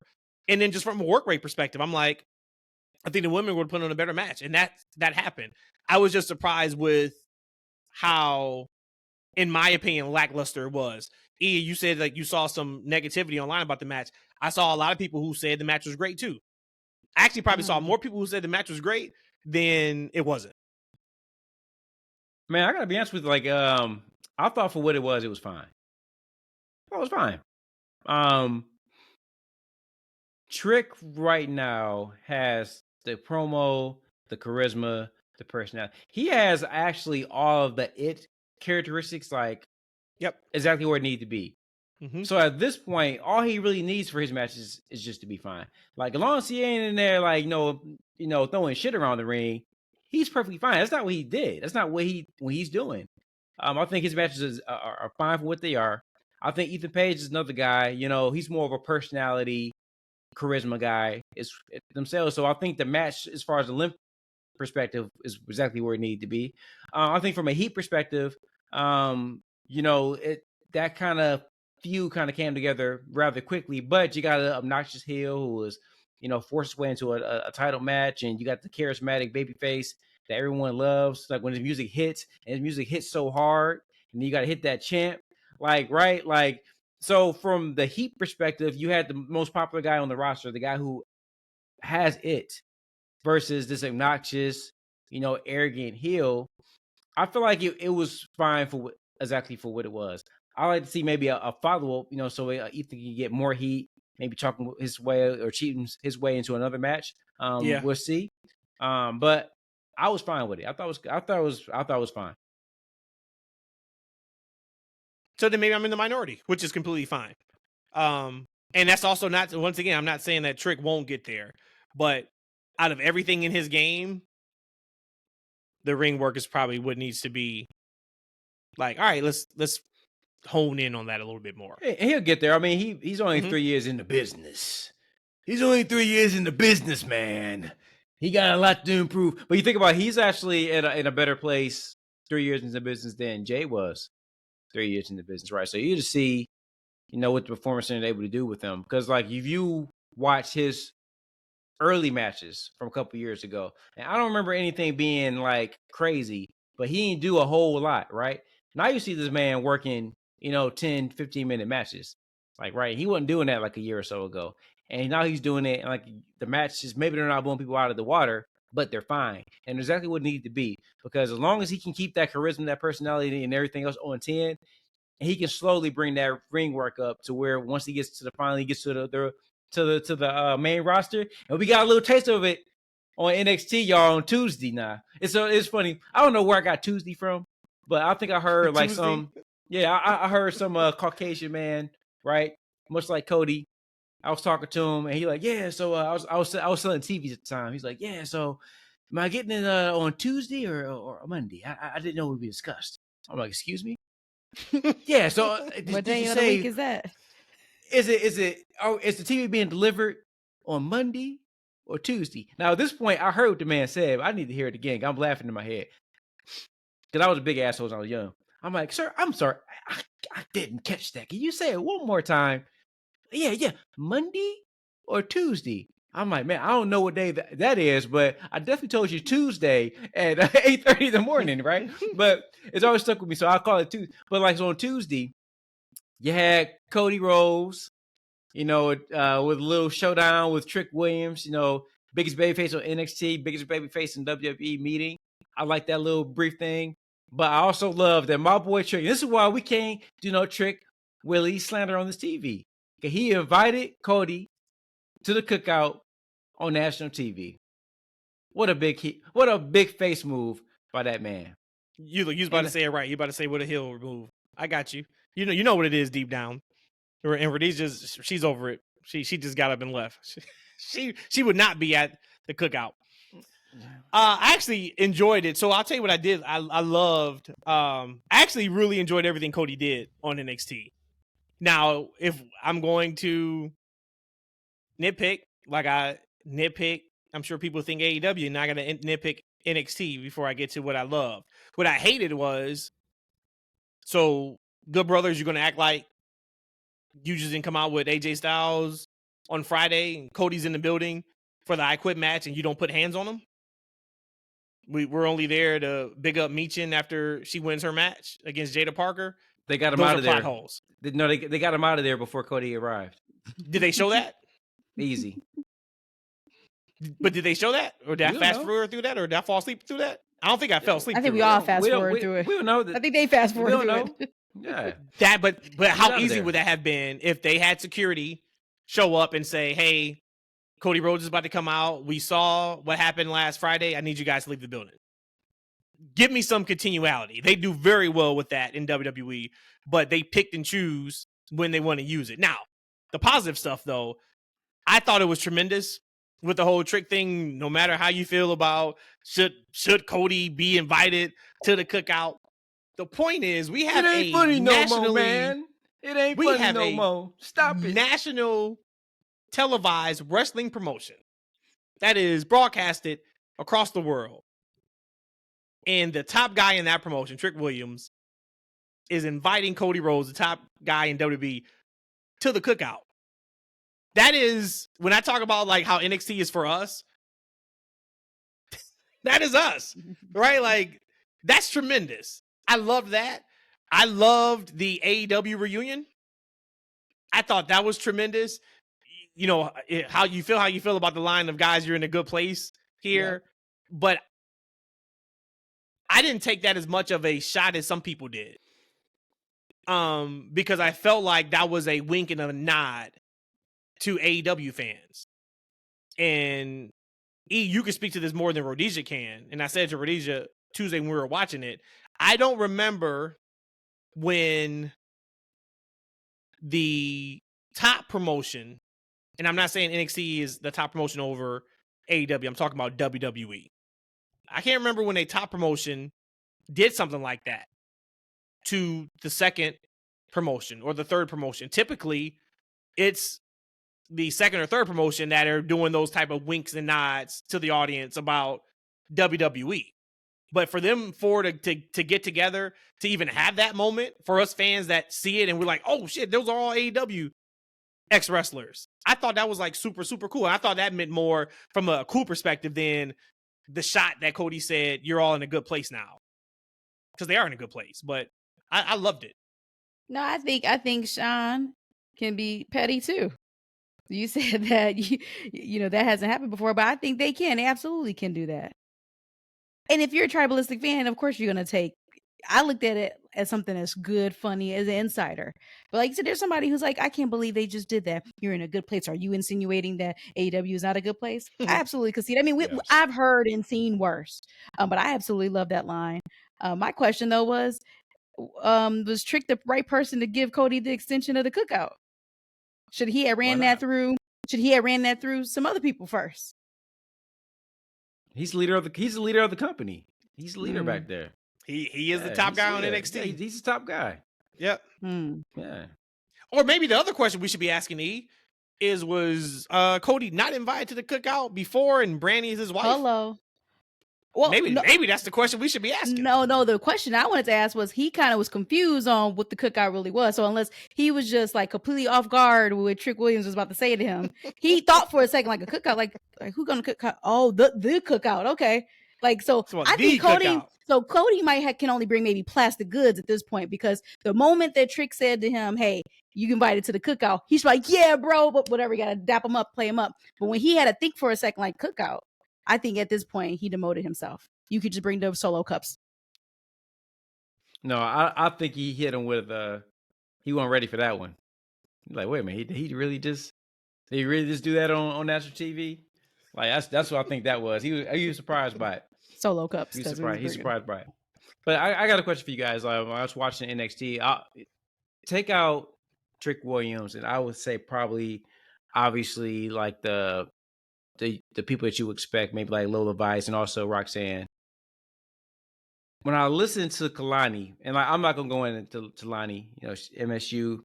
Speaker 1: And then just from a work rate perspective, I'm like, I think the women would put on a better match. And that happened. I was just surprised with how, in my opinion, lackluster it was. E, you said like you saw some negativity online about the match. I saw a lot of people who said the match was great too. I actually probably saw more people who said the match was great than it wasn't.
Speaker 3: Man, I gotta be honest with you, like, I thought for what it was fine. It was fine. Trick right now has the promo, the charisma, the personality. He has actually all of the it characteristics, like, exactly where it needs to be. Mm-hmm. So at this point, all he really needs for his matches is just to be fine. Like, as long as he ain't in there, like, throwing shit around the ring, he's perfectly fine. That's not what he did. That's not what he's doing. I think his matches are fine for what they are. I think Ethan Page is another guy. He's more of a personality, charisma guy themselves. So I think the match, as far as the length perspective, is exactly where it needed to be. I think from a heat perspective, that kind of feud kind of came together rather quickly. But you got an obnoxious heel who was, forced his way into a title match, and you got the charismatic babyface that everyone loves. Like when his music hits, and his music hits so hard, and you got to hit that chant, right? Like, so from the heat perspective, you had the most popular guy on the roster, the guy who has it, versus this obnoxious, arrogant heel. I feel like it was fine for what it was. I like to see maybe a follow up, so Ethan can get more heat, maybe talking his way or cheating his way into another match.
Speaker 1: Yeah.
Speaker 3: We'll see. But I was fine with it. I thought it was fine.
Speaker 1: So then maybe I'm in the minority, which is completely fine. And that's also not, once again, I'm not saying that Trick won't get there, but out of everything in his game, the ring work is probably what needs to be like, all right, let's hone in on that a little bit more.
Speaker 3: He'll get there. I mean, he's only 3 years in the business. He's only 3 years in the business, man. He got a lot to improve. But you think about it, he's actually in a better place 3 years into business than Jay was 3 years in the business, right? So you just see, what the performance they're able to do with him. Because, like, if you watch his early matches from a couple years ago, and I don't remember anything being, like, crazy, but he didn't do a whole lot, right? Now you see this man working, 10, 15-minute matches. Like, right, he wasn't doing that like a year or so ago. And now he's doing it, and, like, the matches, maybe they're not blowing people out of the water, but they're fine. And exactly what it needs to be. Because as long as he can keep that charisma, that personality, and everything else on 10, he can slowly bring that ring work up to where once he gets to the main roster, and we got a little taste of it on NXT, y'all, on Tuesday now. It's funny. I don't know where I got Tuesday from, but I think I heard like I heard some Caucasian man, right? Much like Cody. I was talking to him, and he like, yeah. So I was selling TVs at the time. He's like, yeah. So am I getting it on Tuesday or Monday? I didn't know it would be discussed. I'm like, excuse me. Yeah. So
Speaker 2: what day of the week is that?
Speaker 3: Is the TV being delivered on Monday or Tuesday? Now at this point, I heard what the man said. But I need to hear it again. I'm laughing in my head because I was a big asshole when I was young. I'm like, sir, I'm sorry, I didn't catch that. Can you say it one more time? Yeah, Monday or Tuesday? I'm like, man, I don't know what day that is, but I definitely told you Tuesday at 8:30 in the morning, right? But it's always stuck with me, so I call it Tuesday. But like, so on Tuesday, you had Cody Rhodes, with a little showdown with Trick Williams, biggest babyface on NXT, biggest babyface in WWE meeting. I like that little brief thing. But I also love that my boy Trick, this is why we can't do no Trick Willie slander on this TV. He invited Cody to the cookout on national TV. What a big face move by that man.
Speaker 1: You was about to say it right. You about to say what a heel move. I got you. You know what it is deep down. And Rhodesia's, she's over it. She just got up and left. She would not be at the cookout. I actually enjoyed it. So I'll tell you what I did. I loved. I actually really enjoyed everything Cody did on NXT. Now, if I'm going to nitpick, I'm sure people think AEW, and I got to nitpick NXT before I get to what I loved. What I hated was, so Good Brothers, you're going to act like you just didn't come out with AJ Styles on Friday, and Cody's in the building for the I Quit match, and you don't put hands on him? We're only there to big up Meechin after she wins her match against Jada Parker.
Speaker 3: They got him out of there.
Speaker 1: Plot holes.
Speaker 3: No, they got him out of there before Cody arrived.
Speaker 1: Did they show that?
Speaker 3: Easy.
Speaker 1: But did they show that? Or did I fast forward through that? Or did I fall asleep through that? I don't think I fell asleep.
Speaker 2: I think we all fast forward through it.
Speaker 3: We don't know that.
Speaker 2: I think they fast forward through it.
Speaker 3: Yeah.
Speaker 1: But how easy would that have been if they had security show up and say, hey, Cody Rhodes is about to come out. We saw what happened last Friday. I need you guys to leave the building. Give me some continuality. They do very well with that in WWE, but they picked and choose when they want to use it. Now, the positive stuff, though, I thought it was tremendous with the whole Trick thing. No matter how you feel about should Cody be invited to the cookout, the point is we have a
Speaker 3: funny no more, man. It ain't funny no more. Stop it.
Speaker 1: National televised wrestling promotion that is broadcasted across the world. And the top guy in that promotion, Trick Williams, is inviting Cody Rhodes, the top guy in WWE, to the cookout. That is, when I talk about like how NXT is for us, that is us, right? Like, that's tremendous. I loved that. I loved the AEW reunion. I thought that was tremendous. How you feel about the line of guys, you're in a good place here. Yeah. But I didn't take that as much of a shot as some people did. Because I felt like that was a wink and a nod to AEW fans. And E, you can speak to this more than Rhodesia can. And I said to Rhodesia Tuesday when we were watching it, I don't remember when the top promotion, and I'm not saying NXT is the top promotion over AEW, I'm talking about WWE. I can't remember when a top promotion did something like that to the second promotion or the third promotion. Typically, it's the second or third promotion that are doing those type of winks and nods to the audience about WWE. But for them to get together, to even have that moment, for us fans that see it and we're like, oh shit, those are all AEW ex-wrestlers. I thought that was like super, super cool. And I thought that meant more from a cool perspective than the shot that Cody said, you're all in a good place now. Because they are in a good place. But I loved it.
Speaker 2: No, I think Sean can be petty too. You said that you know that hasn't happened before, but I think they can. They absolutely can do that. And if you're a tribalistic fan, of course you're gonna take. I looked at it as something that's good, funny as an insider. But like you said, there's somebody who's like, I can't believe they just did that. You're in a good place. Are you insinuating that AEW is not a good place? I absolutely could see it. I mean, yes. I've heard and seen worse, but I absolutely love that line. My question though was Trick the right person to give Cody the extension of the cookout? Should he have ran that through? Should he have ran that through some other people first?
Speaker 3: He's the leader of the company. He's the leader back there.
Speaker 1: He is the top guy on NXT.
Speaker 3: Yeah, he's the top guy.
Speaker 1: Yep.
Speaker 3: Yeah.
Speaker 1: Or maybe the other question we should be asking was Cody not invited to the cookout before and Brandy is his wife?
Speaker 2: Hello.
Speaker 1: Well, maybe that's the question we should be asking.
Speaker 2: No, the question I wanted to ask was he kind of was confused on what the cookout really was. So unless he was just like completely off guard with what Trick Williams was about to say to him, he thought for a second like a cookout, like who gonna cook? Oh, the cookout. Okay, like so I think Cody. Cookout. So Cody can only bring maybe plastic goods at this point because the moment that Trick said to him, "Hey, you invited to the cookout," he's like, "Yeah, bro," but whatever, you gotta dap him up, play him up. But when he had to think for a second, like cookout. I think at this point he demoted himself. You could just bring the solo cups.
Speaker 3: No, I think he hit him with he wasn't ready for that one. Like, wait a minute, did he really just do that on national TV? Like that's what I think that was. He was surprised by it.
Speaker 2: Solo cups.
Speaker 3: He's surprised by it. But I got a question for you guys. I was watching NXT. I'll take out Trick Williams, and I would say probably, obviously, like the people that you expect, maybe like Lola Vice and also Roxanne. When I listen to Kalani, and like, I'm not gonna go into Kalani, MSU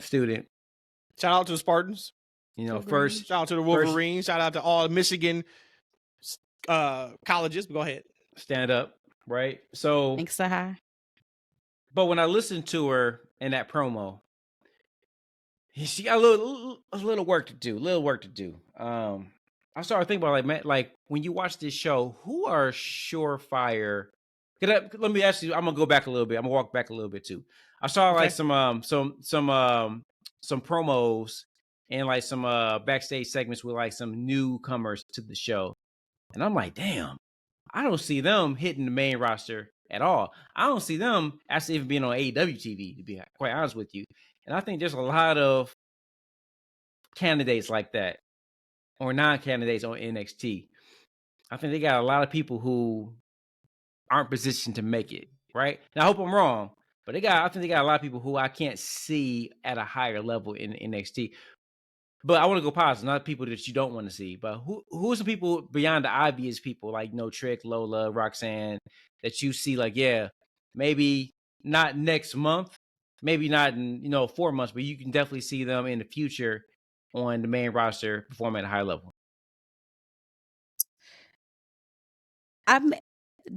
Speaker 3: student.
Speaker 1: Shout out to the Spartans.
Speaker 3: First
Speaker 1: shout out to the Wolverines. Shout out to all Michigan colleges. Go ahead.
Speaker 3: Stand up, right? So
Speaker 2: thanks so high.
Speaker 3: But when I listened to her in that promo, she got a little work to do. I started thinking about like, man, like when you watch this show, who are surefire? Let me ask you. I'm gonna go back a little bit. I'm gonna walk back a little bit too. I saw like some promos and like some backstage segments with like some newcomers to the show, and I'm like, damn, I don't see them hitting the main roster at all. I don't see them actually even being on AEW TV, to be quite honest with you. And I think there's a lot of candidates like that or non-candidates on NXT. I think they got a lot of people who aren't positioned to make it, right? Now, I hope I'm wrong, but I think they got a lot of people who I can't see at a higher level in NXT. But I want to go positive, not people that you don't want to see. But who are some people beyond the obvious people like Trick, Lola, Roxanne, that you see like, yeah, maybe not next month, maybe not in 4 months, but you can definitely see them in the future on the main roster performing at a high level?
Speaker 2: I'm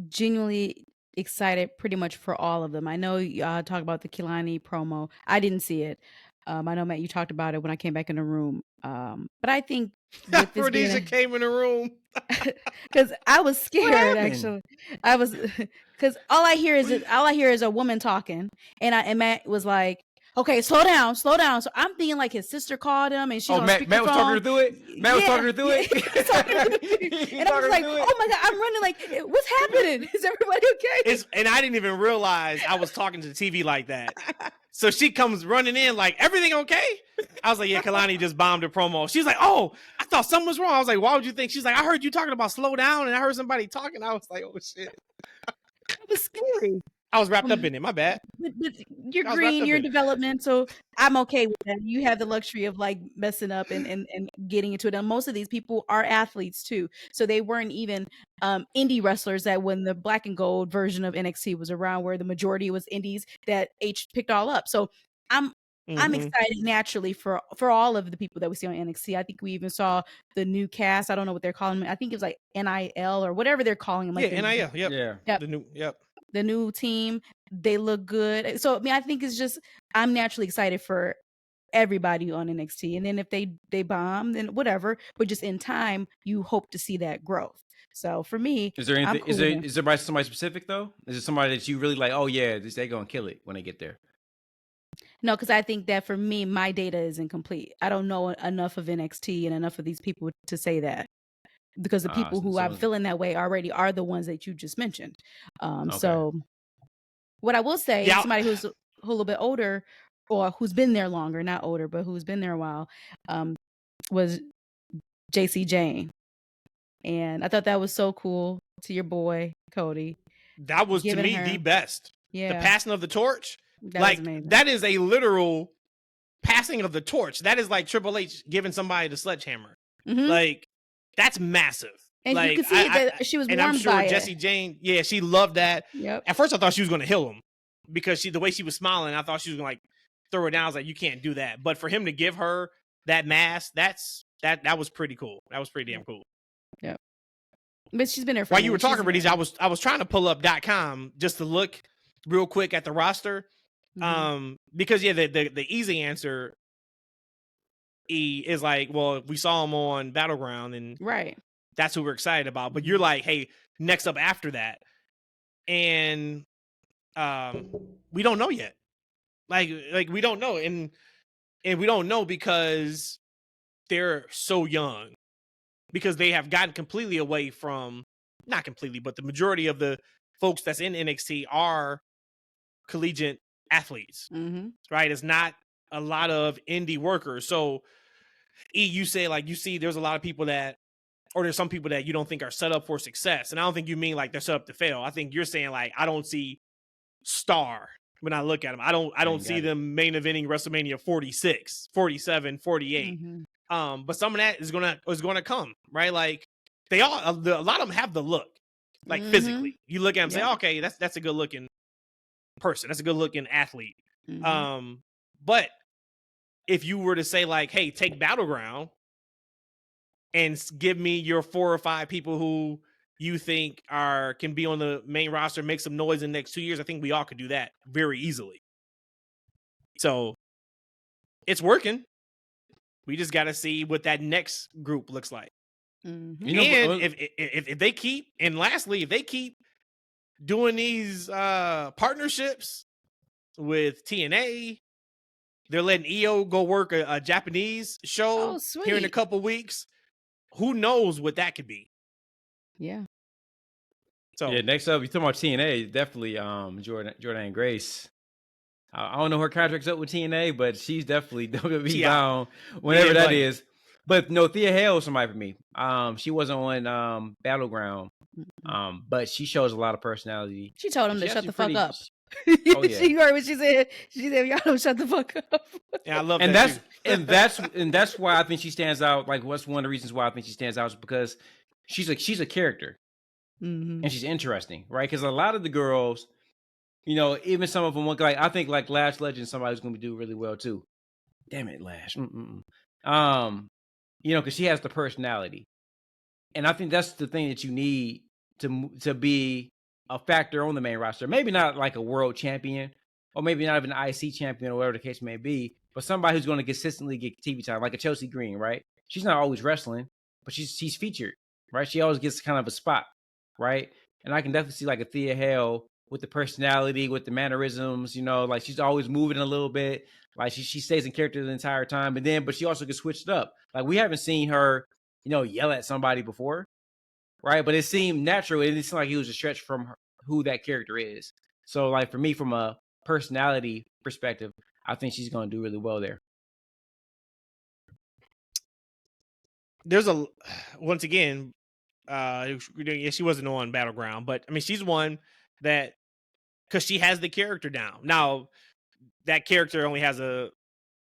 Speaker 2: genuinely excited pretty much for all of them. I know y'all talk about the Kilani promo. I didn't see it. I know, Matt, you talked about it when I came back in the room. But I think
Speaker 1: Rhodesia came in the room
Speaker 2: because I was scared. Actually, I was because all I hear is a woman talking, and Matt was like, "Okay, slow down." So I'm thinking like his sister called him, and she's on speakerphone.
Speaker 3: Matt was talking her through it. Matt was talking her through it.
Speaker 2: And I was like, "Oh my god, I'm running! Like, what's happening? Is everybody okay?"
Speaker 1: And I didn't even realize I was talking to the TV like that. So she comes running in like, everything okay? I was like, yeah, Kalani just bombed a promo. She's like, oh, I thought something was wrong. I was like, why would you think? She's like, I heard you talking about slow down, and I heard somebody talking. I was like, oh shit.
Speaker 2: It was scary.
Speaker 1: I was wrapped up in it. My bad.
Speaker 2: But you're green, you're in development, so I'm okay with that. You have the luxury of like messing up and getting into it. And most of these people are athletes too, so they weren't even indie wrestlers. That when the black and gold version of NXT was around, where the majority was indies, that H picked all up. So I'm excited naturally for all of the people that we see on NXT. I think we even saw the new cast. I don't know what they're calling them. I think it was like NIL or whatever they're calling them. Like
Speaker 1: NIL.
Speaker 2: Yep.
Speaker 1: The
Speaker 2: new team. They look good. So I mean, I think it's just I'm naturally excited for everybody on NXT. And then if they bomb, then whatever. But just in time, you hope to see that growth. So for me,
Speaker 3: is there anything? Cool is there somebody specific though? Is it somebody that you really like? Oh yeah, they're gonna kill it when they get there.
Speaker 2: No, because I think that for me, my data is incomplete. I don't know enough of NXT and enough of these people to say that. Because the people who I'm feeling that way already are the ones that you just mentioned. Okay. So what I will say, somebody who's a little bit older or who's been there longer, not older, but who's been there a while, was JC Jane. And I thought that was so cool to your boy, Cody.
Speaker 1: That was, to me, the best.
Speaker 2: Yeah.
Speaker 1: The passing of the torch. That is a literal passing of the torch. That is like Triple H giving somebody the sledgehammer.
Speaker 2: Mm-hmm.
Speaker 1: Like, that's massive.
Speaker 2: And like, you could see that she was warmed by it. And I'm sure
Speaker 1: Jessie Jane, she loved that.
Speaker 2: Yep.
Speaker 1: At first, I thought she was going to heal him because the way she was smiling, I thought she was going to like throw her down. I was like, you can't do that. But for him to give her that mask, that was pretty cool. That was pretty damn cool.
Speaker 2: Yeah. But she's been there for
Speaker 1: while you were talking, Rhodesia, I was trying to pull up .com just to look real quick at the roster. Mm-hmm. Because the easy answer is like, well, we saw him on Battleground and
Speaker 2: right.
Speaker 1: That's who we're excited about. But you're like, hey, next up after that. And we don't know yet. Like we don't know. And we don't know because they're so young. Because they have gotten completely away from, not completely, but the majority of the folks that's in NXT are collegiate athletes.
Speaker 2: Mm-hmm.
Speaker 1: Right? It's not a lot of indie workers. So you say like, you see there's a lot of people that, or there's some people that you don't think are set up for success. And I don't think you mean like they're set up to fail. I think you're saying like, I don't see star when I look at them. I don't see them main eventing WrestleMania 46, 47, 48.
Speaker 2: Mm-hmm.
Speaker 1: But some of that is gonna come, right? Like a lot of them have the look, like mm-hmm. physically. You look at them and say, okay, that's a good looking person. That's a good looking athlete.
Speaker 2: Mm-hmm.
Speaker 1: But if you were to say like, hey, take Battleground and give me your 4 or 5 people who you think can be on the main roster, make some noise in the next 2 years, I think we all could do that very easily. So it's working. We just got to see what that next group looks like.
Speaker 2: Mm-hmm.
Speaker 1: And if they keep, and lastly, if they keep doing these partnerships with TNA, they're letting EO go work a Japanese show here in a couple weeks. Who knows what that could be?
Speaker 2: Yeah.
Speaker 3: So next up, you talking about TNA? Definitely, Jordynne Grace. I don't know her contract's up with TNA, but she's definitely WWE bound whenever that is. But no, Thea Hale is somebody for me. She wasn't on Battleground, but she shows a lot of personality.
Speaker 2: She told him to shut the fuck up. Oh, yeah. She heard what she said. She said, "Y'all don't shut the fuck up."
Speaker 1: Yeah, I love
Speaker 3: and
Speaker 1: that.
Speaker 3: That's why I think she stands out. Like, what's one of the reasons why I think she stands out is because she's a character,
Speaker 2: mm-hmm.
Speaker 3: and she's interesting, right? Because a lot of the girls, even some of them, like I think like Lash Legend, somebody's going to do really well too. Damn it, Lash. Because she has the personality, and I think that's the thing that you need to be a factor on the main roster. Maybe not like a world champion, or maybe not even an IC champion, or whatever the case may be, but somebody who's going to consistently get TV time, like a Chelsea Green, right? She's not always wrestling, but she's featured, right? She always gets kind of a spot, right? And I can definitely see like a Thea Hale with the personality, with the mannerisms, like she's always moving a little bit, like she stays in character the entire time, but she also gets switched up. Like we haven't seen her, yell at somebody before. Right, but it seemed natural. It didn't seem like it was a stretch from who that character is. So, like for me, from a personality perspective, I think she's going to do really well there.
Speaker 1: There's once again, she wasn't on Battleground, but I mean, she's one that, because she has the character down. Now, that character only has a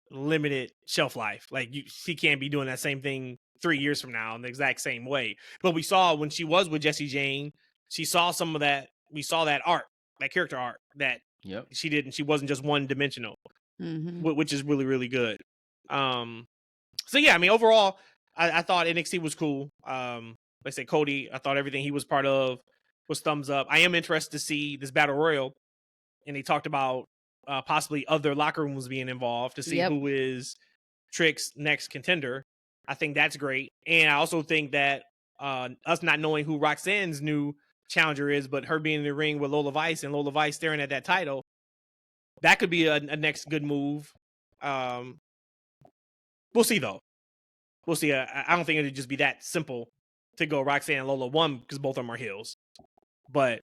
Speaker 1: limited shelf life. Like, she can't be doing that same thing 3 years from now in the exact same way. But we saw when she was with Jessie Jane, she saw some of that. We saw that art, that character art that she did, and she wasn't just one dimensional, which is really, really good. So yeah, I mean, overall, I thought NXT was cool. Like I said, Cody, I thought everything he was part of was thumbs up. I am interested to see this Battle Royal, and they talked about possibly other locker rooms being involved to see who is Trick's next contender. I think that's great. And I also think that us not knowing who Roxanne's new challenger is, but her being in the ring with Lola Vice and Lola Vice staring at that title, that could be a next good move. We'll see, though. We'll see. I don't think it'd just be that simple to go Roxanne and Lola, one, because both of them are heels. But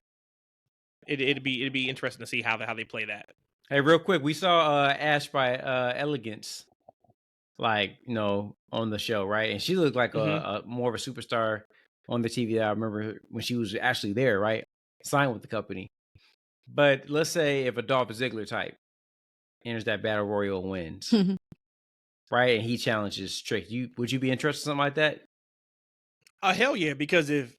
Speaker 1: it'd be interesting to see how they play that.
Speaker 3: Hey, real quick, we saw Ash by Elegance, like, on the show, right? And she looked like a more of a superstar on the TV that I remember when she was actually there, right? Signed with the company. But let's say if a Dolph Ziggler type enters that Battle Royal and wins, right? And he challenges Trick, would you be interested in something like that?
Speaker 1: Hell yeah, because if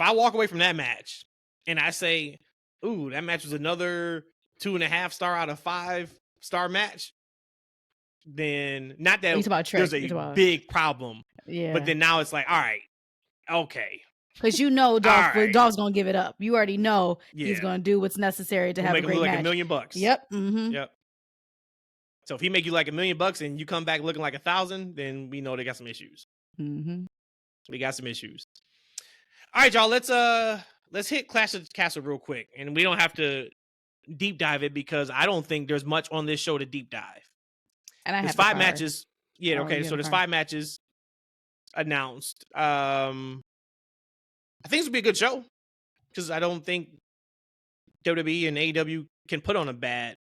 Speaker 1: I walk away from that match and I say, ooh, that match was another 2.5 star out of 5 star match, then not that there's a big problem. Yeah. But then now it's like, all right, okay.
Speaker 2: Because Dolph's gonna give it up. You already know he's gonna do what's necessary to have a great match.
Speaker 1: Make him look like $1 million.
Speaker 2: Yep.
Speaker 1: Yep. So if he make you like $1 million and you come back looking like 1,000, then we know they got some issues. We got some issues. All right, y'all. Let's hit Clash of the Castle real quick, and we don't have to deep dive it because I don't think there's much on this show to deep dive.
Speaker 2: And
Speaker 1: there's 5 matches. Yeah. Okay. So there's 5 matches announced. I think this would be a good show because I don't think WWE and AEW can put on a bad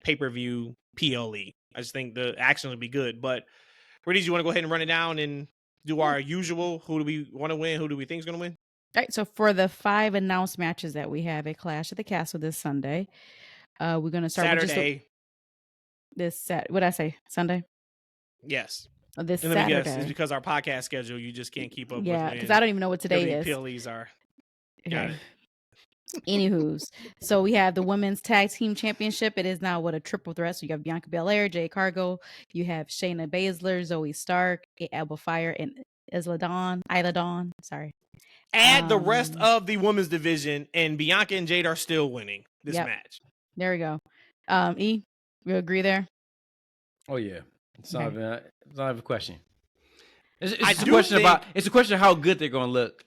Speaker 1: pay-per-view PLE. I just think the action would be good. But Rhodesia, you want to go ahead and run it down and do our usual? Who do we want to win? Who do we think is going to win?
Speaker 2: All right. So for the 5 announced matches that we have at Clash of the Castle this Sunday, we're going to start
Speaker 1: Saturday.
Speaker 2: What did I say? Sunday?
Speaker 1: Yes.
Speaker 2: This
Speaker 1: and
Speaker 2: Saturday.
Speaker 1: Guess, it's because our podcast schedule, you just can't keep up with.
Speaker 2: Yeah, because I don't even know what today is.
Speaker 1: PLEs are.
Speaker 2: Got it. Anywho's. So we have the Women's Tag Team Championship. It is now a triple threat. So you have Bianca Belair, Jade Cargill. You have Shayna Baszler, Zoe Stark, Alba Fire, and Isla Dawn. Sorry.
Speaker 1: Add the rest of the women's division, and Bianca and Jade are still winning this match.
Speaker 2: There we go. E, you agree there?
Speaker 3: Oh yeah. It's not even a question. It's a question of how good they're going to look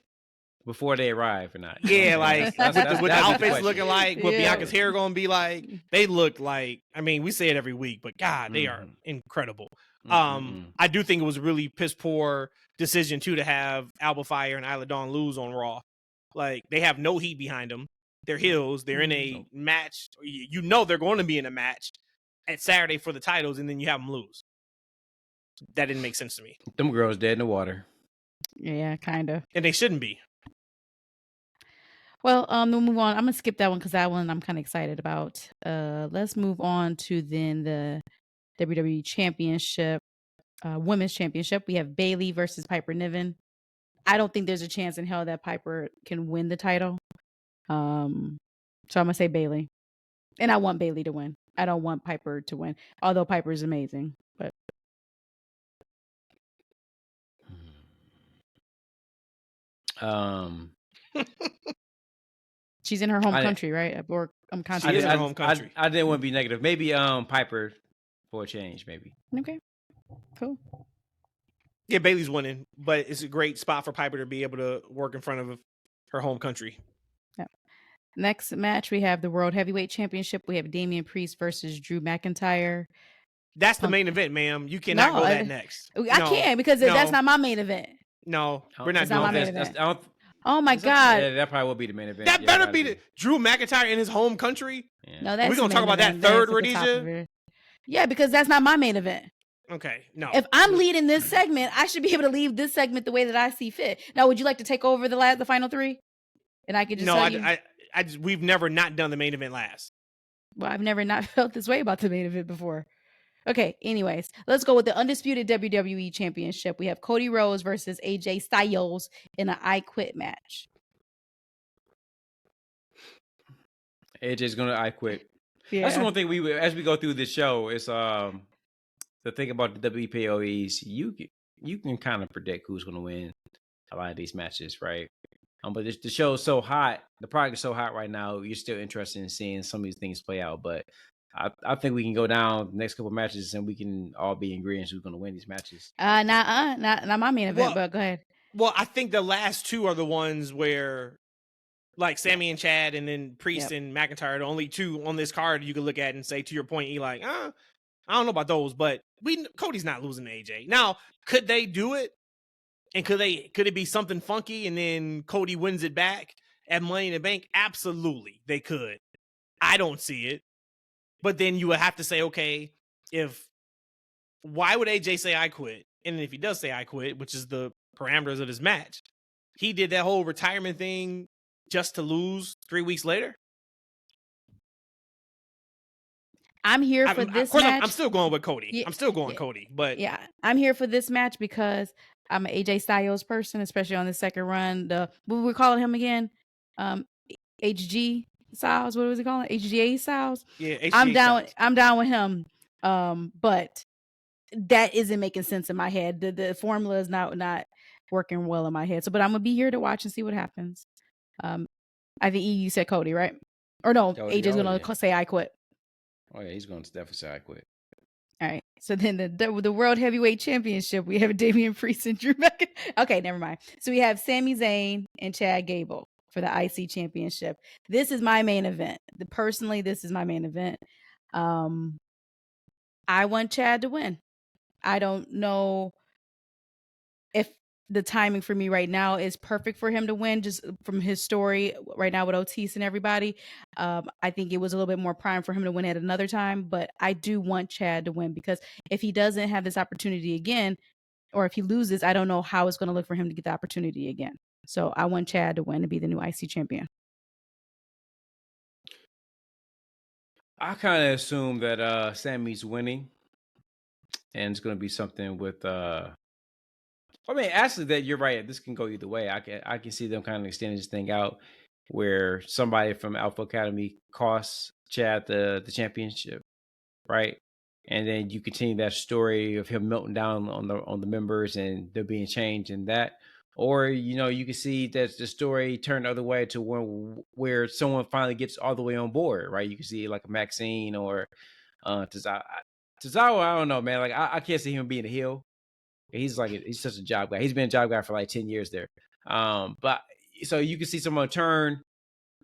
Speaker 3: before they arrive or not.
Speaker 1: Yeah, like what the outfits looking like, what Bianca's hair going to be like. They look like, I mean, we say it every week, but God, they are incredible. I do think it was a really piss poor decision too to have Alba Fire and Isla Dawn lose on Raw. Like, they have no heat behind them. They're heels. They're in a match. You know they're going to be in a match at Saturday for the titles, and then you have them lose. That didn't make sense to me.
Speaker 3: Them girls dead in the water.
Speaker 2: Yeah, kind of.
Speaker 1: And they shouldn't be.
Speaker 2: Well, we'll move on. I'm gonna skip that one because that one I'm kind of excited about. Let's move on to then the WWE Championship, Women's Championship. We have Bayley versus Piper Niven. I don't think there's a chance in hell that Piper can win the title. So I'm gonna say Bayley, and I want Bayley to win. I don't want Piper to win, although Piper is amazing. But she's in her home country, right? Or
Speaker 1: she is in her home country.
Speaker 3: I didn't want to be negative. Maybe Piper for a change, maybe.
Speaker 2: Okay, cool.
Speaker 1: Yeah, Bayley's winning, but it's a great spot for Piper to be able to work in front of her home country.
Speaker 2: Yeah. Next match, we have the World Heavyweight Championship. We have Damian Priest versus Drew McIntyre.
Speaker 1: That's the main event, ma'am. You cannot go that next.
Speaker 2: I can't because that's not my main event.
Speaker 1: No, we're not doing
Speaker 2: that. Oh my God!
Speaker 3: Yeah, that probably will be the main event.
Speaker 1: That better be the Drew McIntyre in his home country.
Speaker 3: Yeah.
Speaker 2: No, that's
Speaker 1: we're gonna talk about that third, Rhodesia.
Speaker 2: Yeah, because that's not my main event.
Speaker 1: Okay, no.
Speaker 2: If I'm leading this segment, I should be able to leave this segment the way that I see fit. Now, would you like to take over the final three? And I could just tell you.
Speaker 1: We've never not done the main event last.
Speaker 2: Well, I've never not felt this way about the main event before. Okay, anyways, let's go with the undisputed WWE Championship. We have Cody Rhodes versus AJ Styles in an I Quit match.
Speaker 3: AJ's gonna I Quit.
Speaker 2: Yeah.
Speaker 3: That's the one thing as we go through this show is the thing about the WPO is you can kind of predict who's gonna win a lot of these matches, right? But the show is so hot, the product is so hot right now. You're still interested in seeing some of these things play out, but I think we can go down the next couple of matches and we can all be in agreement who's going to win these matches.
Speaker 2: Not my main event, but go ahead.
Speaker 1: Well, I think the last two are the ones where, like Sammy and Chad, and then Priest and McIntyre, the only two on this card you can look at and say, to your point, Eli, I don't know about those, but Cody's not losing to AJ. Now, could they do it? And could it be something funky and then Cody wins it back at Money in the Bank? Absolutely, they could. I don't see it. But then you would have to say, okay, why would AJ say I quit? And if he does say I quit, which is the parameters of this match, he did that whole retirement thing just to lose 3 weeks later.
Speaker 2: I'm here for this match.
Speaker 1: I'm still going with Cody. Yeah, I'm still going Cody. But
Speaker 2: yeah, I'm here for this match because I'm an AJ Styles person, especially on the second run. What we're calling him again? HG Styles. What was he calling? HGA Styles.
Speaker 1: Yeah, HGA
Speaker 2: I'm down.
Speaker 1: Styles.
Speaker 2: I'm down with him. But that isn't making sense in my head. The formula is not working well in my head. So, but I'm gonna be here to watch and see what happens. I think you said Cody, right? Or no,
Speaker 3: Cody,
Speaker 2: AJ's gonna say I quit.
Speaker 3: Oh yeah, he's going to definitely say I quit.
Speaker 2: All right. So then the World Heavyweight Championship, we have Damian Priest and Drew McIntyre. Okay, never mind. So we have Sami Zayn and Chad Gable for the IC Championship. This is my main event. Personally, this is my main event. I want Chad to win. I don't know if the timing for me right now is perfect for him to win, just from his story right now with Otis and everybody. I think it was a little bit more prime for him to win at another time, but I do want Chad to win because if he doesn't have this opportunity again, or if he loses, I don't know how it's going to look for him to get the opportunity again. So I want Chad to win and be the new IC champion.
Speaker 3: I kind of assume that Sammy's winning, and it's going to be something with I mean, actually, that you're right. This can go either way. I can see them kind of extending this thing out, where somebody from Alpha Academy costs Chad the championship, right? And then you continue that story of him melting down on the members and there being change in that, or you can see that the story turned the other way to where someone finally gets all the way on board, right? You can see like a Maxine or Tozawa. I don't know, man. Like I can't see him being a heel. He's such a job guy. He's been a job guy for like 10 years there. But so you can see someone turn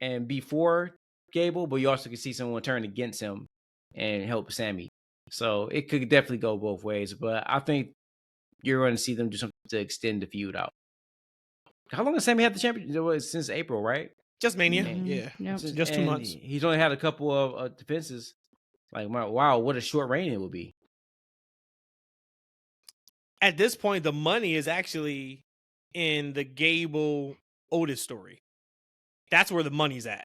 Speaker 3: and be for Gable, but you also can see someone turn against him and help Sammy. So it could definitely go both ways. But I think you're going to see them do something to extend the feud out. How long has Sammy had the championship? It was since April, right?
Speaker 1: Just Mania. Yeah. Yep. Just 2 months.
Speaker 3: He's only had a couple of defenses. Like, wow, what a short reign it would be.
Speaker 1: At this point, the money is actually in the Gable Otis story. That's where the money's at.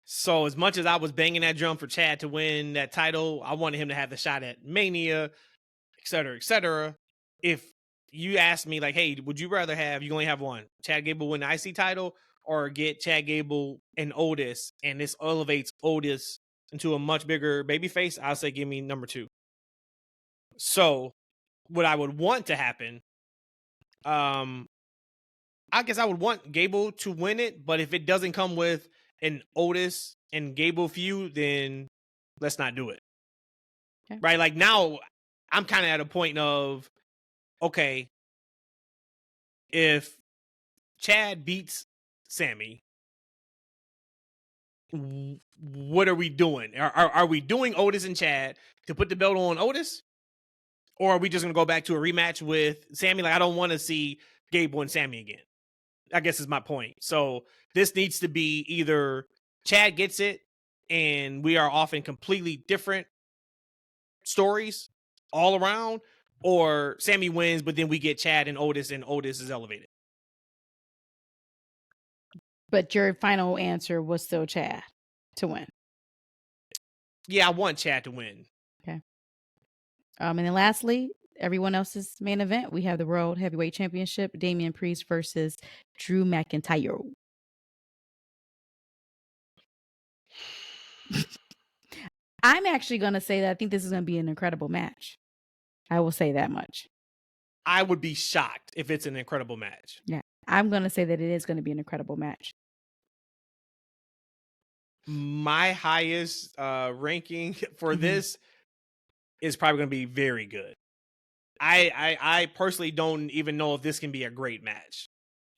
Speaker 1: So as much as I was banging that drum for Chad to win that title, I wanted him to have the shot at Mania, et cetera, et cetera. If you ask me, like, hey, would you rather you only have one, Chad Gable win the IC title or get Chad Gable and Otis, and this elevates Otis into a much bigger babyface, I'll say give me number 2. So what I would want to happen, I guess I would want Gable to win it, but if it doesn't come with an Otis and Gable feud, then let's not do it. Okay. Right? Like now, I'm kind of at a point of, okay, if Chad beats Sammy, what are we doing? Are we doing Otis and Chad to put the belt on Otis? Or are we just going to go back to a rematch with Sammy? Like, I don't want to see Gable and Sammy again, I guess is my point. So this needs to be either Chad gets it and we are off in completely different stories all around, or Sammy wins, but then we get Chad and Otis is elevated.
Speaker 2: But your final answer was still Chad to win.
Speaker 1: Yeah, I want Chad to win.
Speaker 2: Okay. And then lastly, everyone else's main event, we have the World Heavyweight Championship, Damian Priest versus Drew McIntyre. I'm actually going to say that I think this is going to be an incredible match. I will say that much.
Speaker 1: I would be shocked if it's an incredible match.
Speaker 2: Yeah, I'm going to say that it is going to be an incredible match.
Speaker 1: My highest ranking for this is probably going to be very good. I personally don't even know if this can be a great match.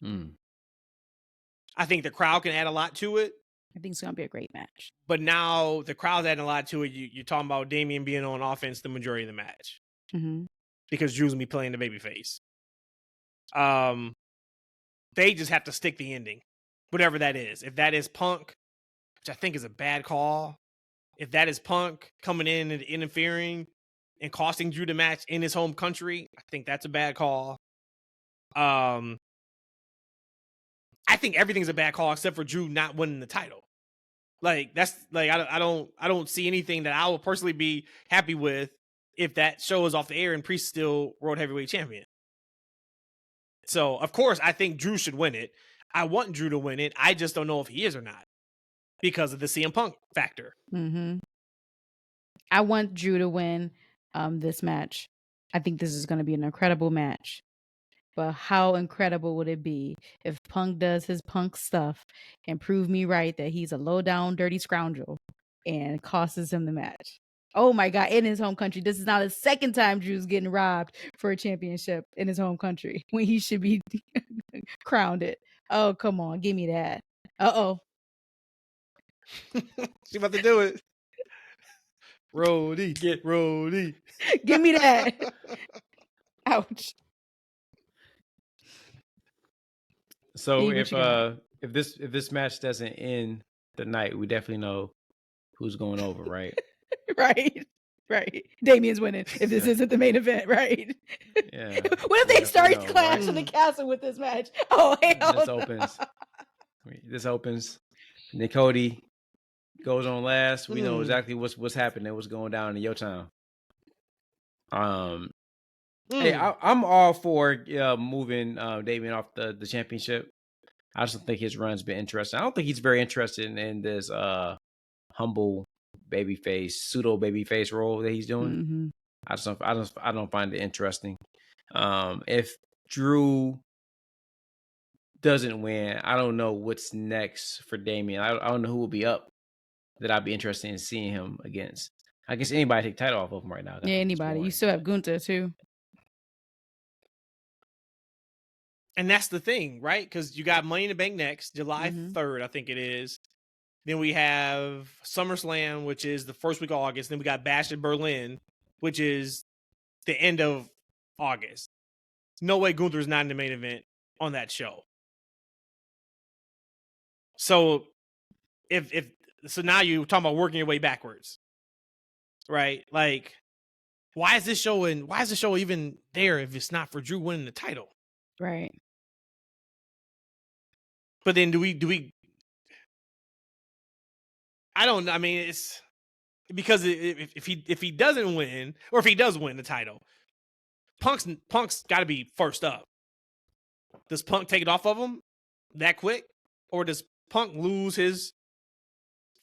Speaker 1: I think the crowd can add a lot to it.
Speaker 2: I think it's going to be a great match.
Speaker 1: But now the crowd's adding a lot to it. You're talking about Damian being on offense the majority of the match. Because Drew's going to be playing the babyface. They just have to stick the ending. Whatever that is. If that is Punk, which I think is a bad call. If that is Punk coming in and interfering and costing Drew the match in his home country, I think that's a bad call. I think everything's a bad call except for Drew not winning the title. Like that's like I don't see anything that I will personally be happy with if that show is off the air and Priest still World Heavyweight Champion. So of course I think Drew should win it. I want Drew to win it. I just don't know if he is or not because of the CM Punk factor.
Speaker 2: I want Drew to win this match. I think this is going to be an incredible match. But how incredible would it be if Punk does his Punk stuff and prove me right that he's a low down, dirty scoundrel and costs him the match? Oh my God, in his home country. This is now the second time Drew's getting robbed for a championship in his home country when he should be crowned it. Oh, come on. Give me that. Uh-oh.
Speaker 1: She about to do it. Rhodey, get Rhodey.
Speaker 2: Give me that. Ouch.
Speaker 3: So if this match doesn't end the night, we definitely know who's going over, right?
Speaker 2: Right. Damian's winning if this isn't the main event, right?
Speaker 3: Yeah.
Speaker 2: What if they start Clash in the Castle with this match? Oh, hell
Speaker 3: This opens. And then Cody goes on last. We know exactly what's happening, what's going down in your town. Hey, I'm all for moving Damian off the championship. I just don't think his run's been interesting. I don't think he's very interested in this humble babyface, pseudo babyface role that he's doing. I don't find it interesting. If Drew doesn't win, I don't know what's next for Damian. I don't know who will be up that I'd be interested in seeing him against. I guess anybody take title off of him right now.
Speaker 2: Yeah, anybody. You still have Gunther too.
Speaker 1: And that's the thing, right? Because you got Money in the Bank next, July 3rd, I think it is. Then we have SummerSlam, which is the first week of August. Then we got Bash in Berlin, which is the end of August. No way Gunther's not in the main event on that show. So so now you're talking about working your way backwards, right? Like, why is this show even there if it's not for Drew winning the title?
Speaker 2: Right.
Speaker 1: But then do we I don't know. I mean, it's because if he doesn't win, or if he does win the title, Punk's got to be first up. Does Punk take it off of him that quick, or does Punk lose his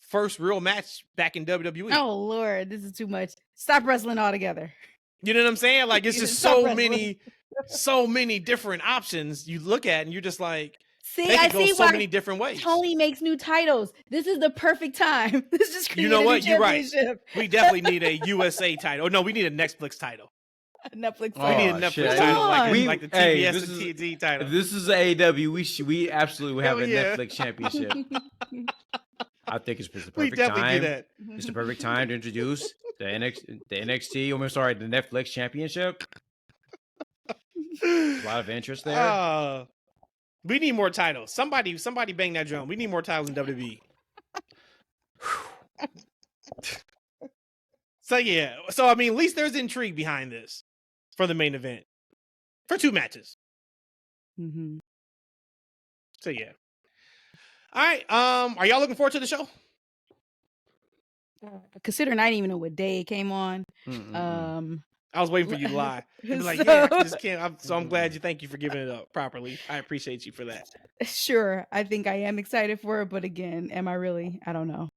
Speaker 1: first real match back in WWE?
Speaker 2: Oh Lord, this is too much. Stop wrestling altogether.
Speaker 1: You know what I'm saying? Like, it's just so many different options you look at, and you're just like,
Speaker 2: see, I see
Speaker 1: so many different ways.
Speaker 2: Tony makes new titles. This is the perfect time. This is
Speaker 1: you know what? You're right. We definitely need a USA title. Oh no, we need a Netflix title.
Speaker 2: Netflix.
Speaker 1: We need a Netflix title, like the TBS and TNT title.
Speaker 3: If this is AEW, we absolutely will have a Netflix championship. I think it's the perfect time.
Speaker 1: Do that.
Speaker 3: It's the perfect time to introduce the NXT. The Netflix championship. A lot of interest there.
Speaker 1: We need more titles. Somebody bang that drum. We need more titles in WWE. So yeah, so I mean, at least there's intrigue behind this for the main event for 2 matches.
Speaker 2: Mm-hmm.
Speaker 1: So yeah. All right. Are y'all looking forward to the show?
Speaker 2: Considering I didn't even know what day it came on.
Speaker 1: I was waiting for you to lie. You'd be like, yeah, I just can't. I'm glad you. Thank you for giving it up properly. I appreciate you for that.
Speaker 2: Sure, I think I am excited for it, but again, am I really? I don't know.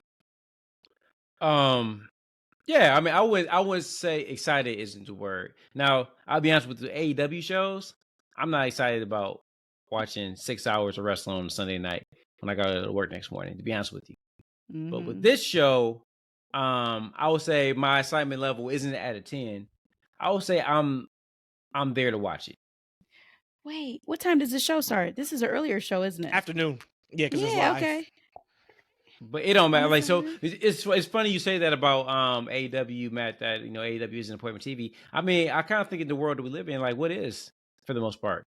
Speaker 3: Yeah, I mean, I would say excited isn't the word. Now, I'll be honest with the AEW shows. I'm not excited about watching 6 hours of wrestling on a Sunday night when I got to work next morning. To be honest with you, but with this show, I would say my excitement level isn't at a 10. I would say I'm there to watch it.
Speaker 2: Wait, what time does the show start? This is an earlier show, isn't it?
Speaker 1: Afternoon. Yeah, because it's live.
Speaker 2: Okay.
Speaker 3: But it don't matter. Like, so it's funny you say that about AEW, Matt, that AEW isn't appointment TV. I mean, I kind of think in the world that we live in, like, what is for the most part?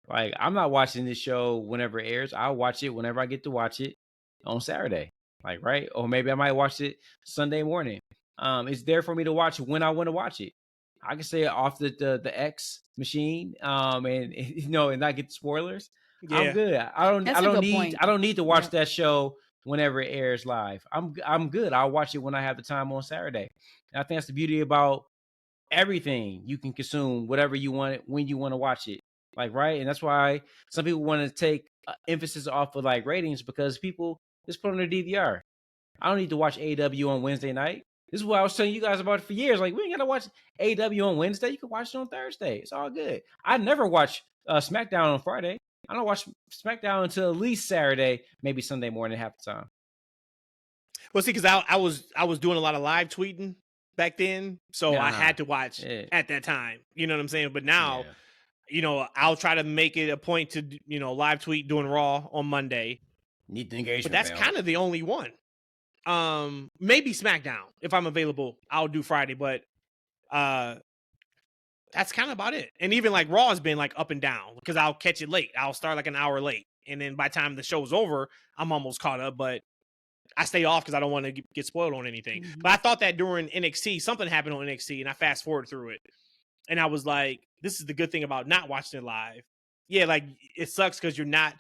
Speaker 3: Like, I'm not watching this show whenever it airs. I'll watch it whenever I get to watch it on Saturday. Like, right? Or maybe I might watch it Sunday morning. It's there for me to watch when I want to watch it. I can say it off the X machine, and not get spoilers. Yeah. I'm good. I don't need to watch that show whenever it airs live. I'm good. I'll watch it when I have the time on Saturday. And I think that's the beauty about everything. You can consume whatever you want when you want to watch it. Like, right? And that's why some people want to take emphasis off of like ratings, because people just put on their DVR. I don't need to watch AEW on Wednesday night. This is what I was telling you guys about it for years. Like, we ain't got to watch AEW on Wednesday. You can watch it on Thursday. It's all good. I never watch SmackDown on Friday. I don't watch SmackDown until at least Saturday, maybe Sunday morning, half the time.
Speaker 1: Well, see, because I was doing a lot of live tweeting back then, so I had to watch at that time. You know what I'm saying? But now, I'll try to make it a point to live tweet doing Raw on Monday.
Speaker 3: Need the engagement.
Speaker 1: But that's kind of the only one. Maybe SmackDown if I'm available. I'll do Friday, but that's kind of about it. And even like Raw has been like up and down because I'll catch it late. I'll start like an hour late, and then by the time the show's over, I'm almost caught up. But I stay off because I don't want to get spoiled on anything. Mm-hmm. But I thought that during NXT, something happened on NXT, and I fast forward through it, and I was like, "This is the good thing about not watching it live." Yeah, like it sucks because you're not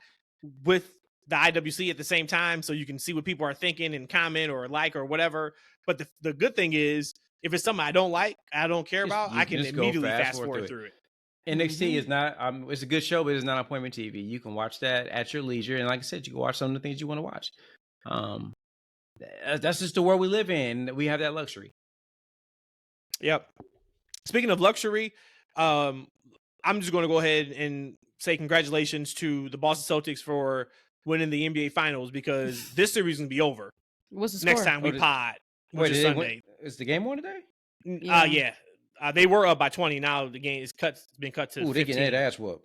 Speaker 1: with the IWC at the same time, so you can see what people are thinking and comment or like or whatever. But the good thing is, if it's something I don't like, I don't care about, I can immediately fast forward through it.
Speaker 3: NXT is not, it's a good show, but it's not appointment TV. You can watch that at your leisure. And like I said, you can watch some of the things you want to watch. That's just the world we live in. We have that luxury.
Speaker 1: Yep. Speaking of luxury, I'm just going to go ahead and say congratulations to the Boston Celtics for winning the NBA Finals, because this series is going to be over.
Speaker 2: What's the score?
Speaker 1: Next time we pod, which is Sunday.
Speaker 3: Is the game on today?
Speaker 1: Yeah. They were up by 20. Now the game is been cut to 15.
Speaker 3: They getting their ass whooped.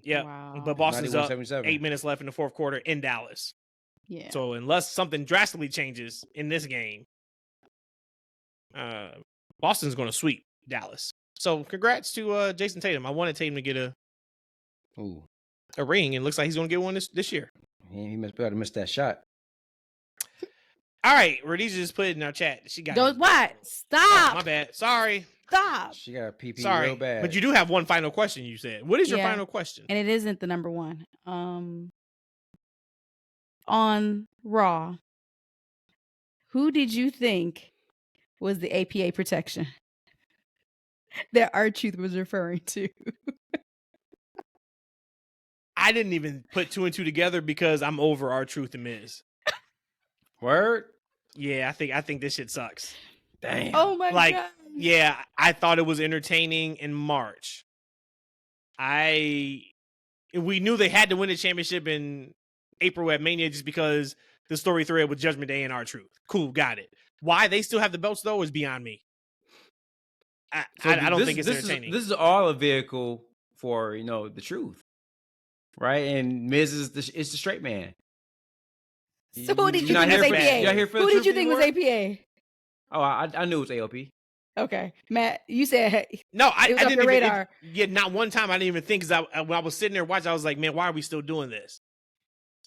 Speaker 1: Yeah. Wow. But Boston's up 8 minutes left in the fourth quarter in Dallas.
Speaker 2: Yeah.
Speaker 1: So unless something drastically changes in this game, Boston's going to sweep Dallas. So congrats to Jason Tatum. I wanted Tatum to get a ring, and it looks like he's going to get one this year.
Speaker 3: He must be able to miss that shot.
Speaker 1: All right, Rhodesia just put it in our chat. She got
Speaker 2: what? Stop.
Speaker 1: Oh, my bad. Sorry.
Speaker 2: Stop.
Speaker 3: She got a PP
Speaker 1: Sorry,
Speaker 3: real bad.
Speaker 1: But you do have one final question, you said. What is your final question?
Speaker 2: And it isn't the number one. On Raw, who did you think was the APA protection that R-Truth was referring to?
Speaker 1: I didn't even put 2 and 2 together because I'm over R-Truth and Miz.
Speaker 3: Word?
Speaker 1: Yeah, I think this shit sucks.
Speaker 3: Damn.
Speaker 2: Oh my god.
Speaker 1: Yeah, I thought it was entertaining in March. We knew they had to win the championship in April at Mania just because the story thread with Judgment Day and R-Truth. Cool, got it. Why they still have the belts though is beyond me. I don't think it's entertaining.
Speaker 3: This is all a vehicle for the truth, right? And Miz is the straight man.
Speaker 2: So who did you think was APA? Who did you think was APA?
Speaker 3: Oh, I knew it was AOP.
Speaker 2: Okay, Matt, you said
Speaker 1: no. I didn't
Speaker 2: even radar.
Speaker 1: Not one time I didn't even think, because when I was sitting there watching, I was like, man, why are we still doing this?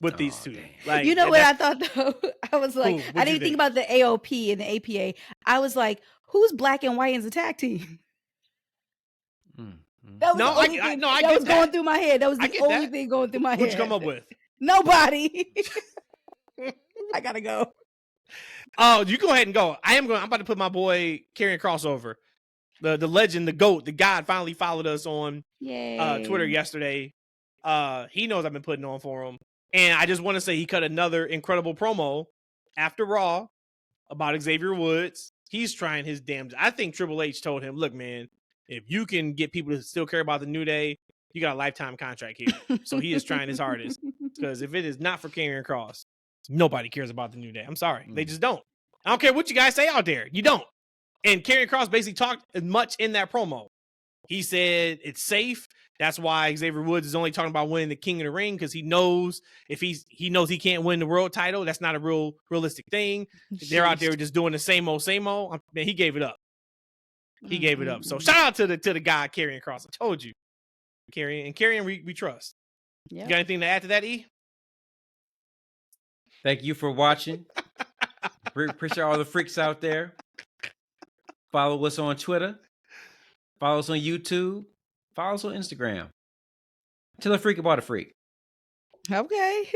Speaker 1: with these two.
Speaker 3: Damn.
Speaker 1: Like,
Speaker 2: you know what I thought though? I was like, I didn't think about the AOP and the APA. I was like, who's Black and White as a tag team? That was the only thing that was going through my head. That was the only thing going through my head.
Speaker 1: What'd you come up with?
Speaker 2: Nobody. I gotta go.
Speaker 1: Oh, you go ahead and go. I'm about to put my boy Karrion Kross over. The legend, the GOAT, the God finally followed us on Twitter yesterday. He knows I've been putting on for him. And I just want to say he cut another incredible promo after Raw about Xavier Woods. He's trying his damnedest. I think Triple H told him, look, man, if you can get people to still care about the New Day, you got a lifetime contract here. So he is trying his hardest. Because if it is not for Karrion Kross, nobody cares about the New Day. I'm sorry. They just don't. I don't care what you guys say out there. You don't. And Karrion Kross basically talked as much in that promo. He said it's safe. That's why Xavier Woods is only talking about winning the King of the Ring, because he knows if he knows he can't win the world title, that's not a realistic thing. They're out there just doing the same old. Man, he gave it up. He gave it up. So shout out to the guy Karrion Kross. I told you, Karrion we trust. Yep. You got anything to add to that, E?
Speaker 3: Thank you for watching. Appreciate all the freaks out there. Follow us on Twitter. Follow us on YouTube. Follow us on Instagram. Tell a freak about a freak.
Speaker 2: Okay.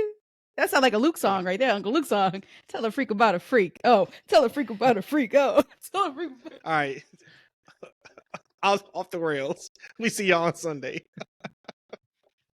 Speaker 2: That sounds like a Luke song right there, Uncle Luke song. Tell a freak about a freak. Oh, tell a freak about a freak. Oh, tell a freak.
Speaker 1: All right. Off the rails. We see y'all on Sunday.